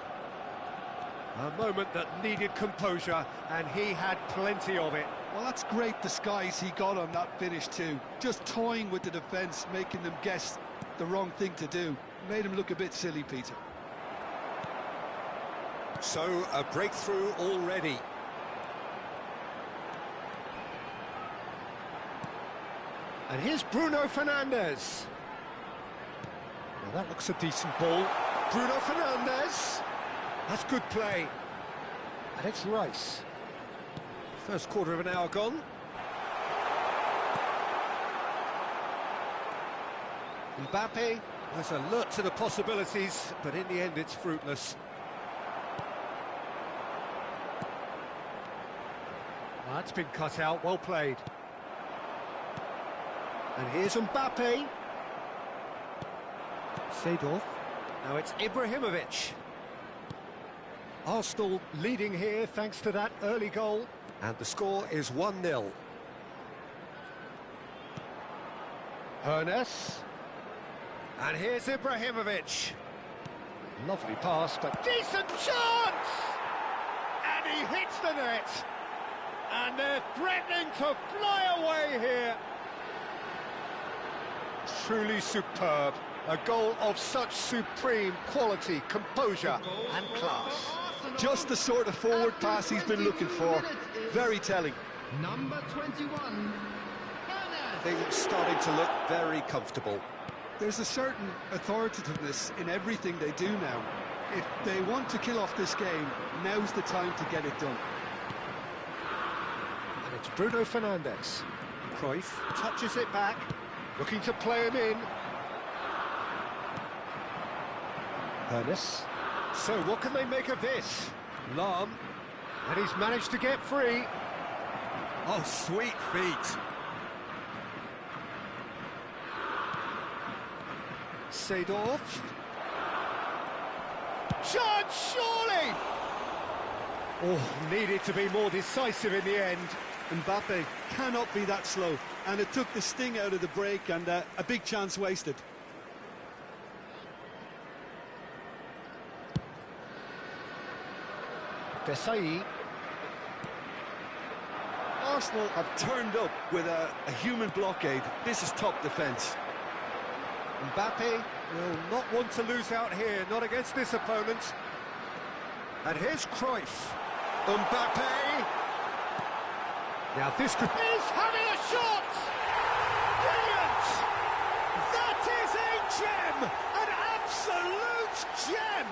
A moment that needed composure, and he had plenty of it. Well, that's great disguise he got on that finish too. Just toying with the defence, making them guess the wrong thing to do. Made him look a bit silly, Peter. So, a breakthrough already. And here's Bruno Fernandes. Well, that looks a decent ball. Bruno Fernandes. That's good play. And it's Rice. First quarter of an hour gone. Mbappe was alert to the possibilities, but in the end it's fruitless. Well, that's been cut out, well played. And here's Mbappe. Seedorf. Now it's Ibrahimovic. Arsenal leading here thanks to that early goal. And the score is 1-0. Hoeneß. And here's Ibrahimovic. Lovely pass, but decent chance! And he hits the net. And they're threatening to fly away here. Truly superb. A goal of such supreme quality, composure and class. Just the sort of forward pass he's been looking for. Very telling. Number 21. Things starting to look very comfortable. There's a certain authoritativeness in everything they do now. If they want to kill off this game, now's the time to get it done. And it's Bruno Fernandes. Cruyff touches it back, looking to play him in. Hoeneß. So what can they make of this? Lahm. And he's managed to get free. Oh, sweet feet. Seedorf. Chance, surely! Oh, needed to be more decisive in the end. Mbappe cannot be that slow, and it took the sting out of the break and a big chance wasted. Desai. Arsenal have turned up with a human blockade. This is top defence. Mbappe will not want to lose out here, not against this opponent. And here's Cruyff. Mbappe. Now this could... He's having a shot! Brilliant! That is a gem! An absolute gem!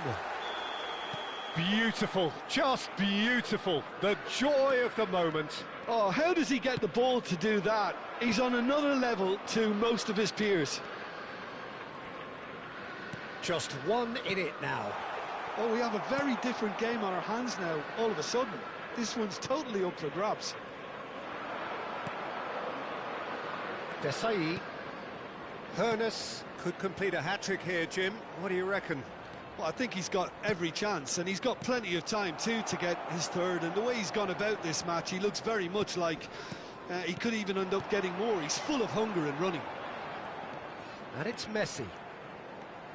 Beautiful, just beautiful. The joy of the moment. Oh, how does he get the ball to do that? He's on another level to most of his peers. Just one in it now. Oh, we have a very different game on our hands now, all of a sudden. This one's totally up for grabs. Desai. Hoeneß could complete a hat-trick here, Jim. What do you reckon? Well, I think he's got every chance, and he's got plenty of time too to get his third. And the way he's gone about this match, he looks very much like he could even end up getting more. He's full of hunger and running. And it's Messi.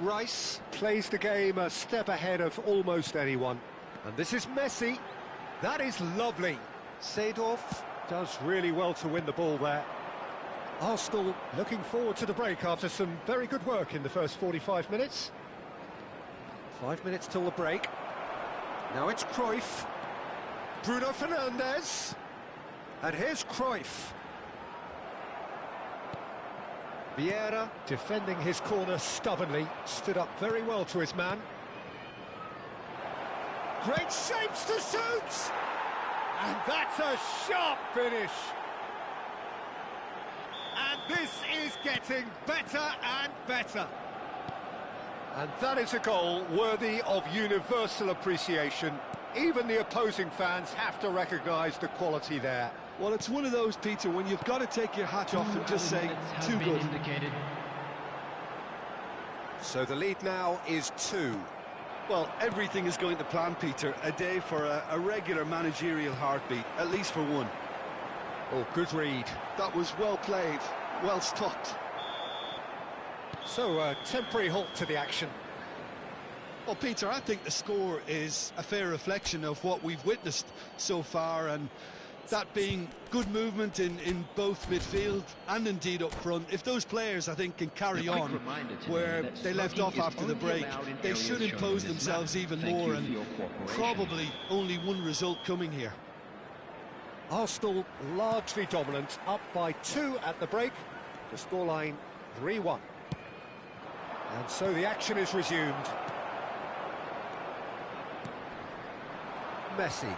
Rice plays the game a step ahead of almost anyone. And this is Messi. That is lovely. Seedorf does really well to win the ball there. Arsenal looking forward to the break after some very good work in the first 45 minutes. 5 minutes till the break. Now it's Cruyff. Bruno Fernandes. And here's Cruyff. Vieira, defending his corner stubbornly, stood up very well to his man. Great shapes to shoot! And that's a sharp finish. And this is getting better and better. And that is a goal worthy of universal appreciation. Even the opposing fans have to recognise the quality there. Well, it's one of those, Peter, when you've got to take your hat off and just say, too good. Indicated. So the lead now is 2. Well, everything is going to plan, Peter. A day for a regular managerial heartbeat, at least for one. Oh, good read. That was well played, well stopped. So, a temporary halt to the action. Well, Peter, I think the score is a fair reflection of what we've witnessed so far, and that being good movement in both midfield and indeed up front. If those players, I think, can carry on where they left off after the break, they should impose themselves even more, and probably only one result coming here. Arsenal largely dominant, up by 2 at the break. The scoreline 3-1. And so the action is resumed. Messi.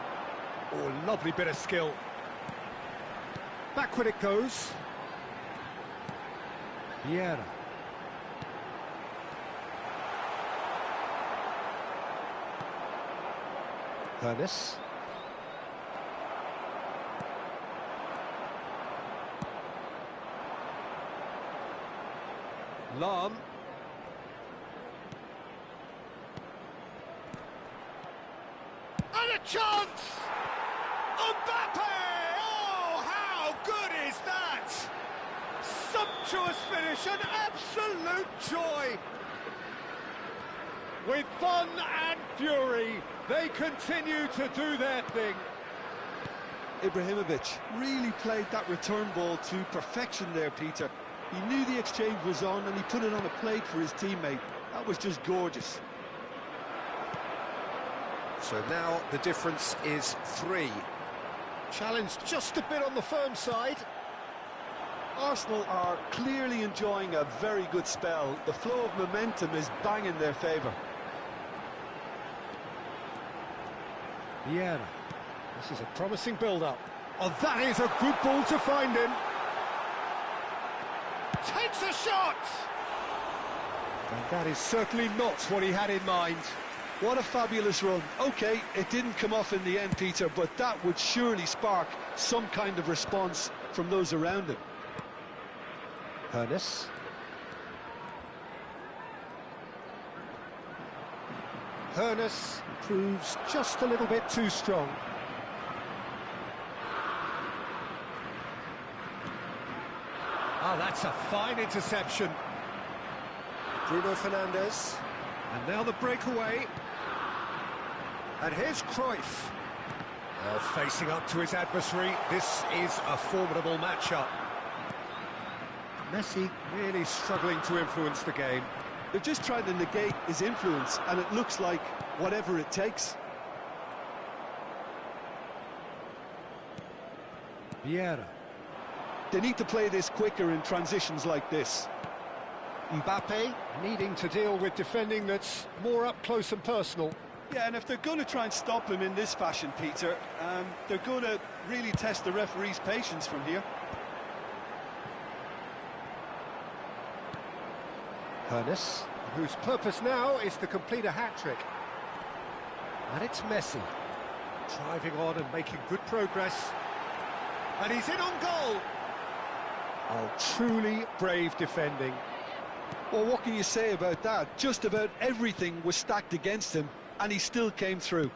Oh, lovely bit of skill. Backward it goes. Vieira. Ernest. Lam. And a chance! Mbappe! Oh, how good is that? Sumptuous finish, an absolute joy. With fun and fury, they continue to do their thing. Ibrahimovic really played that return ball to perfection there, Peter. He knew the exchange was on and he put it on a plate for his teammate. That was just gorgeous. So now the difference is 3. Challenge just a bit on the firm side. Arsenal are clearly enjoying a very good spell. The flow of momentum is bang in their favour. Vieira. This is a promising build-up. Oh, that is a good ball to find him. Takes a shot! And that is certainly not what he had in mind. What a fabulous run. OK, it didn't come off in the end, Peter, but that would surely spark some kind of response from those around him. Ernest. Ernest proves just a little bit too strong. Ah, that's a fine interception. Bruno Fernandes. And now the breakaway. And here's Cruyff. Well, facing up to his adversary, this is a formidable matchup. Messi really struggling to influence the game. They're just trying to negate his influence, and it looks like whatever it takes. Vieira. They need to play this quicker in transitions like this. Mbappe needing to deal with defending that's more up close and personal. Yeah, and if they're going to try and stop him in this fashion, Peter, they're going to really test the referee's patience from here. Ernest, whose purpose now is to complete a hat-trick. And it's Messi, driving on and making good progress. And he's in on goal! Oh, truly brave defending. Well, what can you say about that? Just about everything was stacked against him, and he still came through.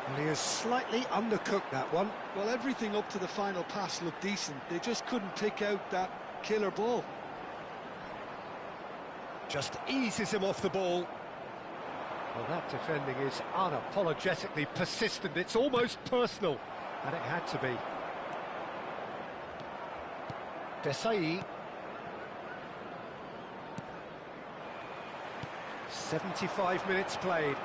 Well, he has slightly undercooked that one. Well, everything up to the final pass looked decent. They just couldn't pick out that killer ball. Just eases him off the ball. Well, that defending is unapologetically persistent. It's almost personal, and it had to be. Desai. 75 minutes played.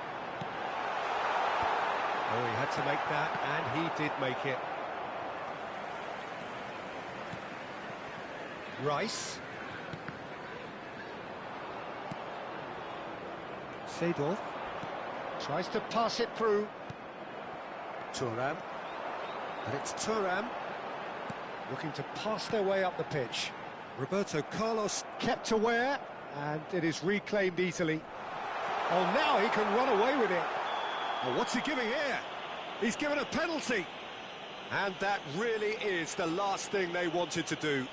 Oh, he had to make that, and he did make it. Rice. Seedorf tries to pass it through. Thuram. And it's Thuram looking to pass their way up the pitch. Roberto Carlos kept aware, and it is reclaimed easily. Oh, now he can run away with it. Oh, what's he giving here? He's given a penalty. And that really is the last thing they wanted to do.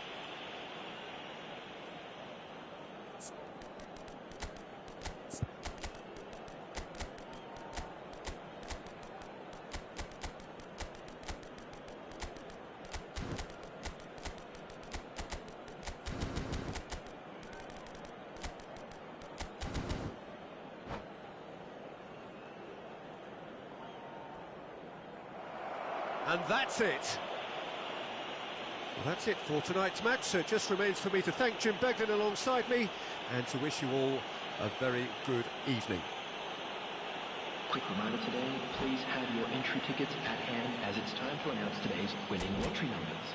And that's it. Well, that's it for tonight's match, so it just remains for me to thank Jim Beglin alongside me and to wish you all a very good evening. Quick reminder today, please have your entry tickets at hand as it's time to announce today's winning lottery numbers.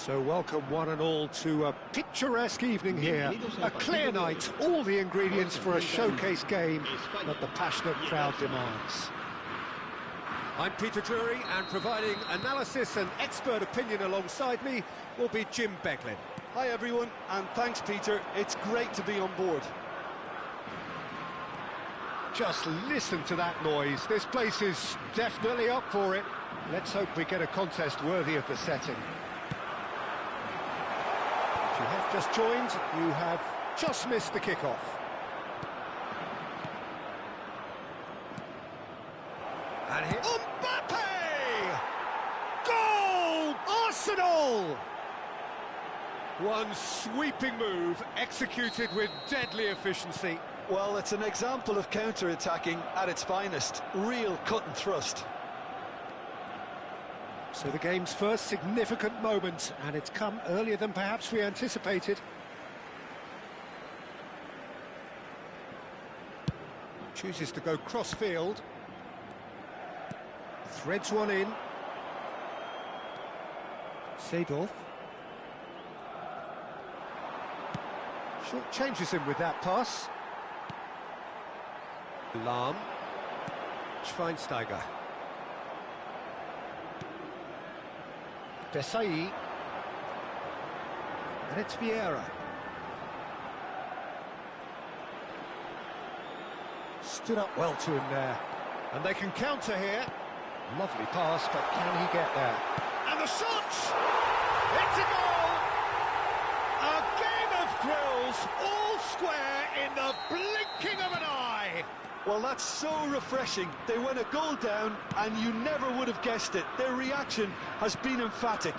So welcome one and all to a picturesque evening here. A clear night, all the ingredients for a showcase game that the passionate crowd demands. I'm Peter Drury, and providing analysis and expert opinion alongside me will be Jim Beglin. Hi everyone, and thanks Peter, it's great to be on board. Just listen to that noise, this place is definitely up for it. Let's hope we get a contest worthy of the setting. If you have just joined, you have just missed the kickoff. And here... Mbappe! Goal! Arsenal! One sweeping move, executed with deadly efficiency. Well, it's an example of counter-attacking at its finest. Real cut and thrust. So the game's first significant moment, and it's come earlier than perhaps we anticipated. Chooses to go cross-field. Threads one in. Seedorf. Short changes him with that pass. Lahm. Schweinsteiger. Desai. And it's Vieira. Stood up well to him there. And they can counter here. Lovely pass, but can he get there? And the shot! It's a goal! A game of thrills, all square in the blinking of an eye! Well, that's so refreshing. They went a goal down, and you never would have guessed it. Their reaction has been emphatic.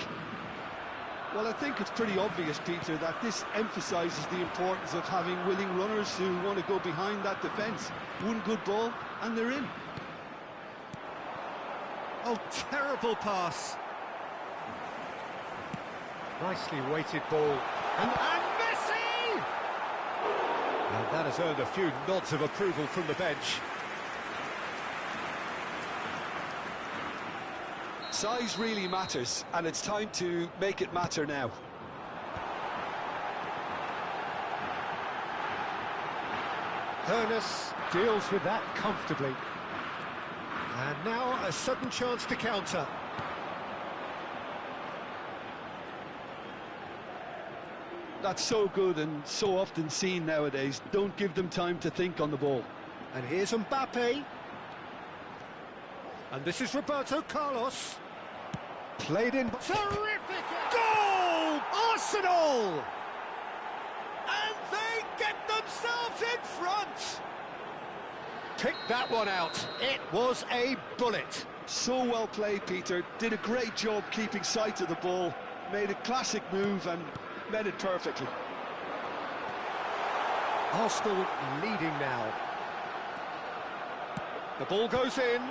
Well, I think it's pretty obvious, Peter, that this emphasises the importance of having willing runners who want to go behind that defence. One good ball, and they're in. Oh, terrible pass. Nicely weighted ball. And Messi! And that has earned a few nods of approval from the bench. Size really matters, and it's time to make it matter now. Hoeneß deals with that comfortably. And now a sudden chance to counter. That's so good and so often seen nowadays. Don't give them time to think on the ball. And here's Mbappe. And this is Roberto Carlos. Played in... Terrific! Goal! Arsenal! And they get themselves in front! Picked that one out. It was a bullet. So well played, Peter. Did a great job keeping sight of the ball. Made a classic move and met it perfectly. Arsenal leading now. The ball goes in.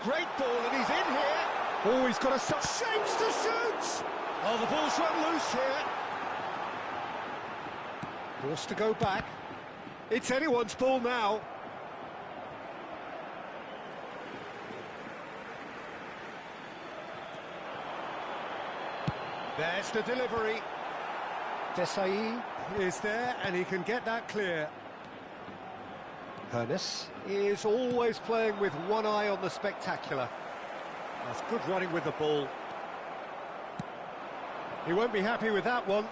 Great ball, and he's in here. Oh, he's got a shapes to shoot. Oh, the ball's run loose here. Forced to go back. It's anyone's ball now. There's the delivery. Desai is there, and he can get that clear. Hoeneß is always playing with one eye on the spectacular. That's good running with the ball. He won't be happy with that one.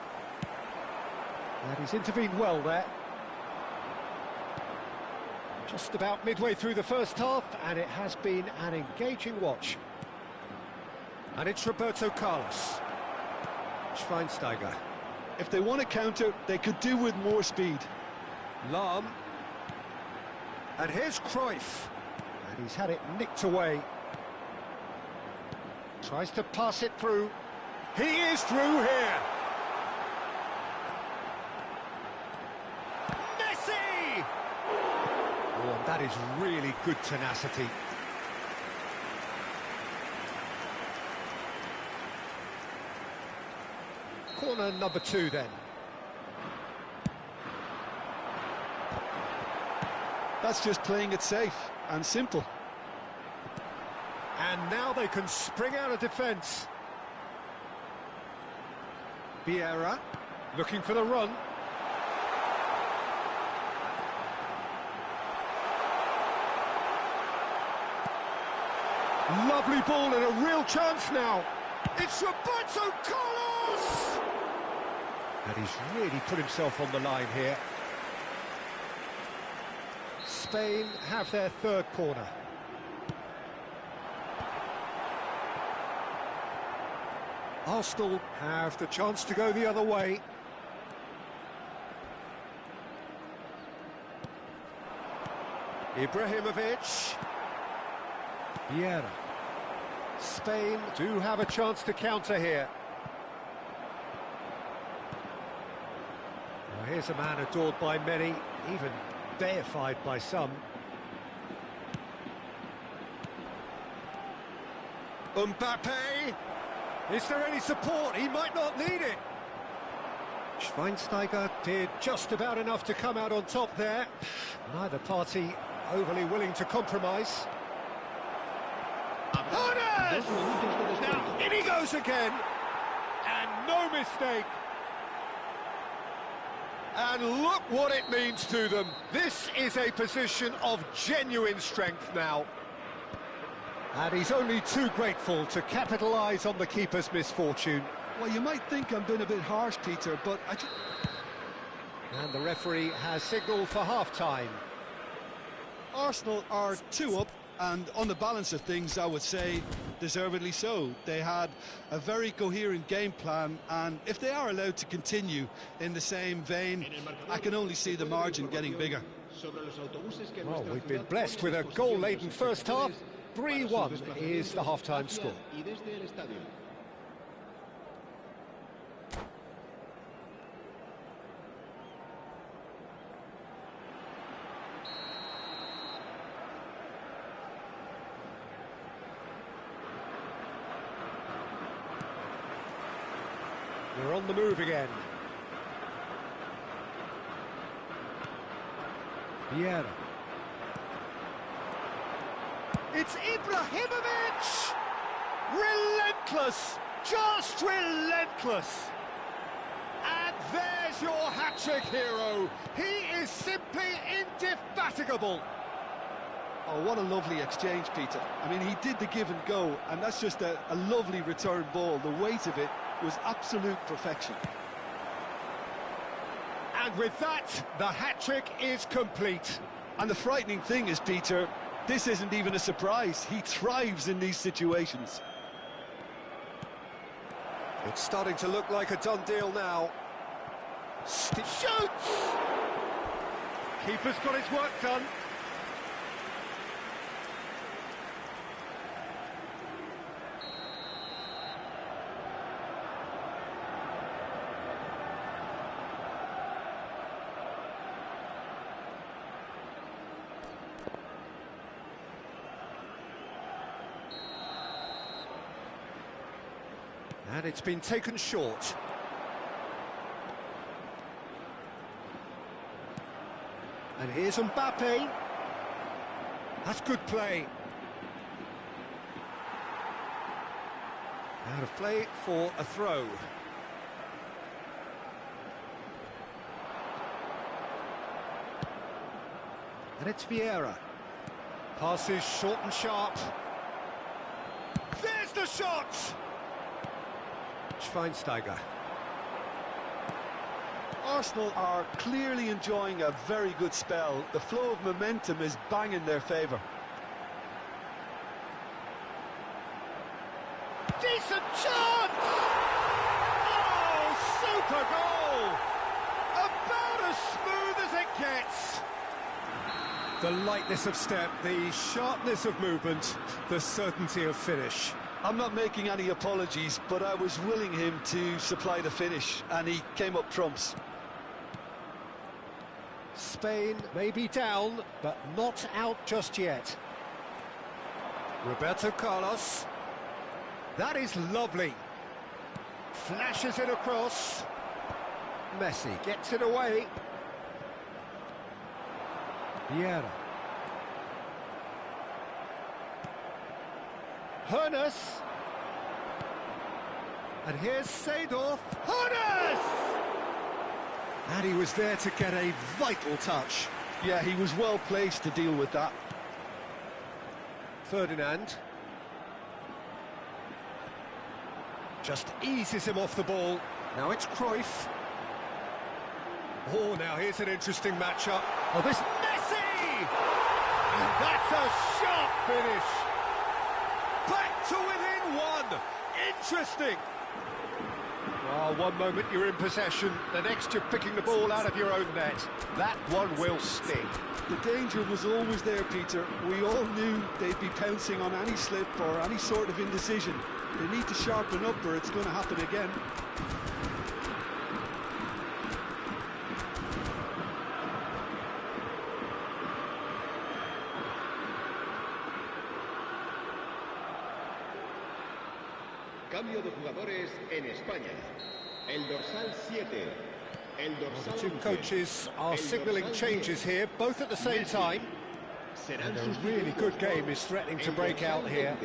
And he's intervened well there. Just about midway through the first half, and it has been an engaging watch. And it's Roberto Carlos. Schweinsteiger. If they want to counter, they could do with more speed. Lahm. And here's Cruyff. And he's had it nicked away. Tries to pass it through. He is through here. Messi! Oh, and that is really good tenacity. Corner number 2 then. That's just playing it safe and simple. And now they can spring out of defence. Vieira looking for the run. Lovely ball and a real chance now. It's Roberto Carlos! And he's really put himself on the line here. Spain have their third corner. Arsenal have the chance to go the other way. Ibrahimovic. Vieira. Spain do have a chance to counter here. Well, here's a man adored by many, even deified by some. Mbappe! Is there any support? He might not need it. Schweinsteiger did just about enough to come out on top there. Neither party overly willing to compromise. Jonas! Now, in he goes again. And no mistake. And look what it means to them. This is a position of genuine strength now. And he's only too grateful to capitalise on the keeper's misfortune. Well, you might think I'm being a bit harsh, Peter, but And the referee has signalled for half-time. Arsenal are 2 up, and on the balance of things, I would say deservedly so. They had a very coherent game plan, and if they are allowed to continue in the same vein, I can only see the margin getting bigger. Well, we've been blessed with a goal-laden first half. 3-1 is the half-time score. We're on the move again. Vieira. It's Ibrahimovic! Relentless! Just relentless! And there's your hat-trick hero. He is simply indefatigable. oh, what a lovely exchange, Peter. I mean, he did the give and go, and that's just a lovely return ball. The weight of it was absolute perfection. And with that, the hat-trick is complete. And the frightening thing is, Peter, this isn't even a surprise. He thrives in these situations. It's starting to look like a done deal now. Shoots! Keeper's got his work done. And it's been taken short. And here's Mbappe. That's good play. Out of play for a throw. And it's Vieira. Passes short and sharp. There's the shot! Schweinsteiger. Arsenal are clearly enjoying a very good spell. The flow of momentum is bang in their favour. Decent chance! Oh, super goal! About as smooth as it gets. The lightness of step, the sharpness of movement, the certainty of finish. I'm not making any apologies, but I was willing him to supply the finish, and he came up trumps. Spain may be down, but not out just yet. Roberto Carlos. That is lovely. Flashes it across. Messi gets it away. Vieira. Hoeneß. And here's Seedorf. Hoeneß! And he was there to get a vital touch. Yeah, he was well placed to deal with that. Ferdinand. Just eases him off the ball. Now it's Cruyff. Oh, now here's an interesting matchup. Oh, this Messi! And that's a sharp finish. Back to within one. Interesting. Well, one moment you're in possession, the next you're picking the ball out of your own net. That one will sting. The danger was always there, Peter. We all knew they'd be pouncing on any slip or any sort of indecision. They need to sharpen up or it's going to happen again. Cambio de jugadores en España. El dorsal 7. El dorsal The two coaches are signalling changes here, both at the same time. And a really good game is threatening to break out here.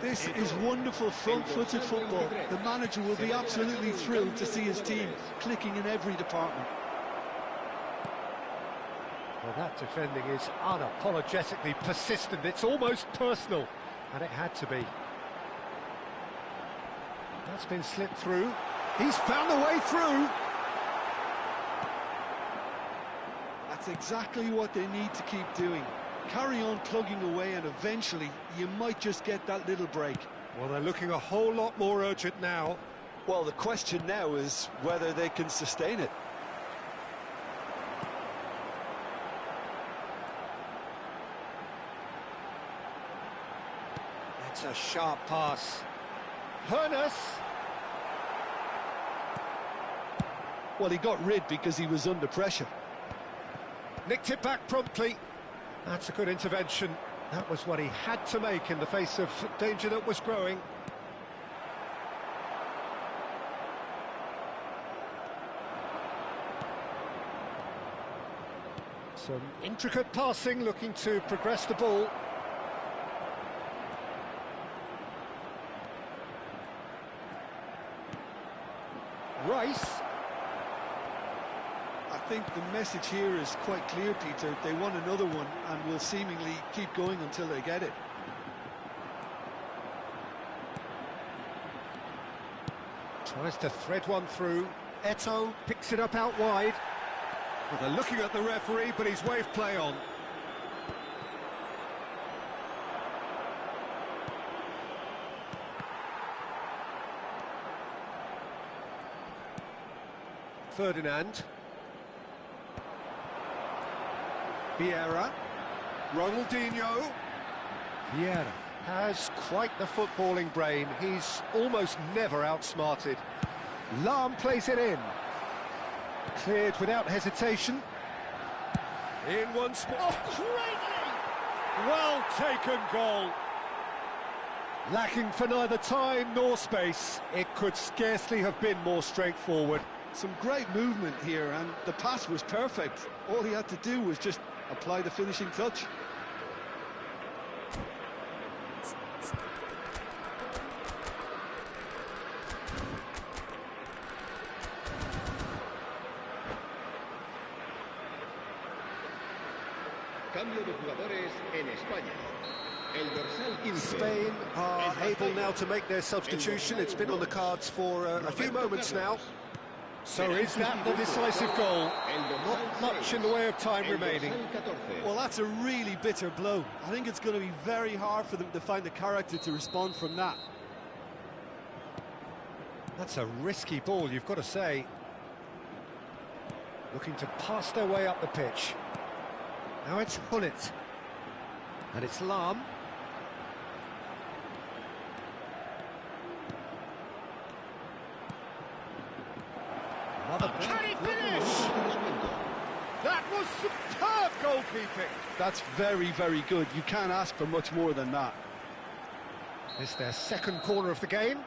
This is wonderful front-footed football. The manager will be absolutely thrilled to see his team clicking in every department. Well, that defending is unapologetically persistent. It's almost personal, and it had to be. That's been slipped through. He's found a way through. That's exactly what they need to keep doing. Carry on plugging away and eventually you might just get that little break. Well, they're looking a whole lot more urgent now. Well, the question now is whether they can sustain it. That's a sharp pass. Hoeneß. Well, he got rid because he was under pressure. Nicked it back promptly. That's a good intervention. That was what he had to make in the face of danger that was growing. Some intricate passing, looking to progress the ball. Rice. I think the message here is quite clear, Peter. They want another one and will seemingly keep going until they get it. Tries to thread one through. Eto'o picks it up out wide. Well, they're looking at the referee, but he's waved play on. Ferdinand. Vieira. Ronaldinho. Vieira has quite the footballing brain. He's almost never outsmarted. Lahm plays it in. Cleared without hesitation. In once more. Oh, greatly! Well taken goal. Lacking for neither time nor space. It could scarcely have been more straightforward. Some great movement here, and the pass was perfect. All he had to do was just apply the finishing touch. Cambio de jugadores en España. El dorsal 15. Spain are able now to make their substitution. It's been on the cards for a few moments now. So is that the decisive goal? Not much in the way of time remaining. Well, that's a really bitter blow. I think it's going to be very hard for them to find the character to respond from that. That's a risky ball, you've got to say. Looking to pass their way up the pitch. Now it's Gullit. And it's Lahm. Can he finish? That was superb goalkeeping. That's very, very good. You can't ask for much more than that. It's their second corner of the game.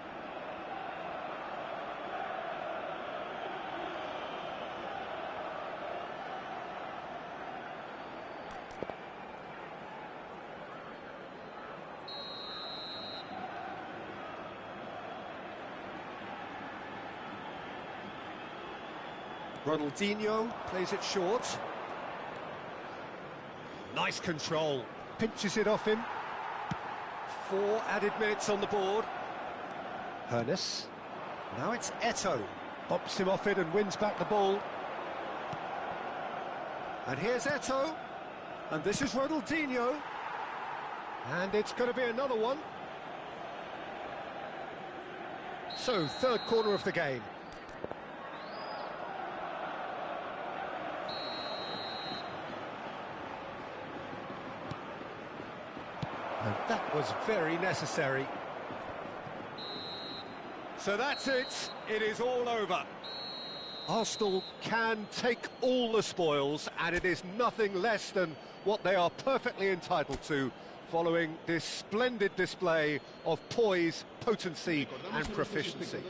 Ronaldinho plays it short. Nice control. Pinches it off him. 4 added minutes on the board. Hernes. Now it's Eto'o. Bops him off it and wins back the ball. And here's Eto'o. And this is Ronaldinho. And it's going to be another one. So, third quarter of the game. And that was very necessary. So that's it. It is all over. Arsenal can take all the spoils, and it is nothing less than what they are perfectly entitled to, following this splendid display of poise, potency and proficiency.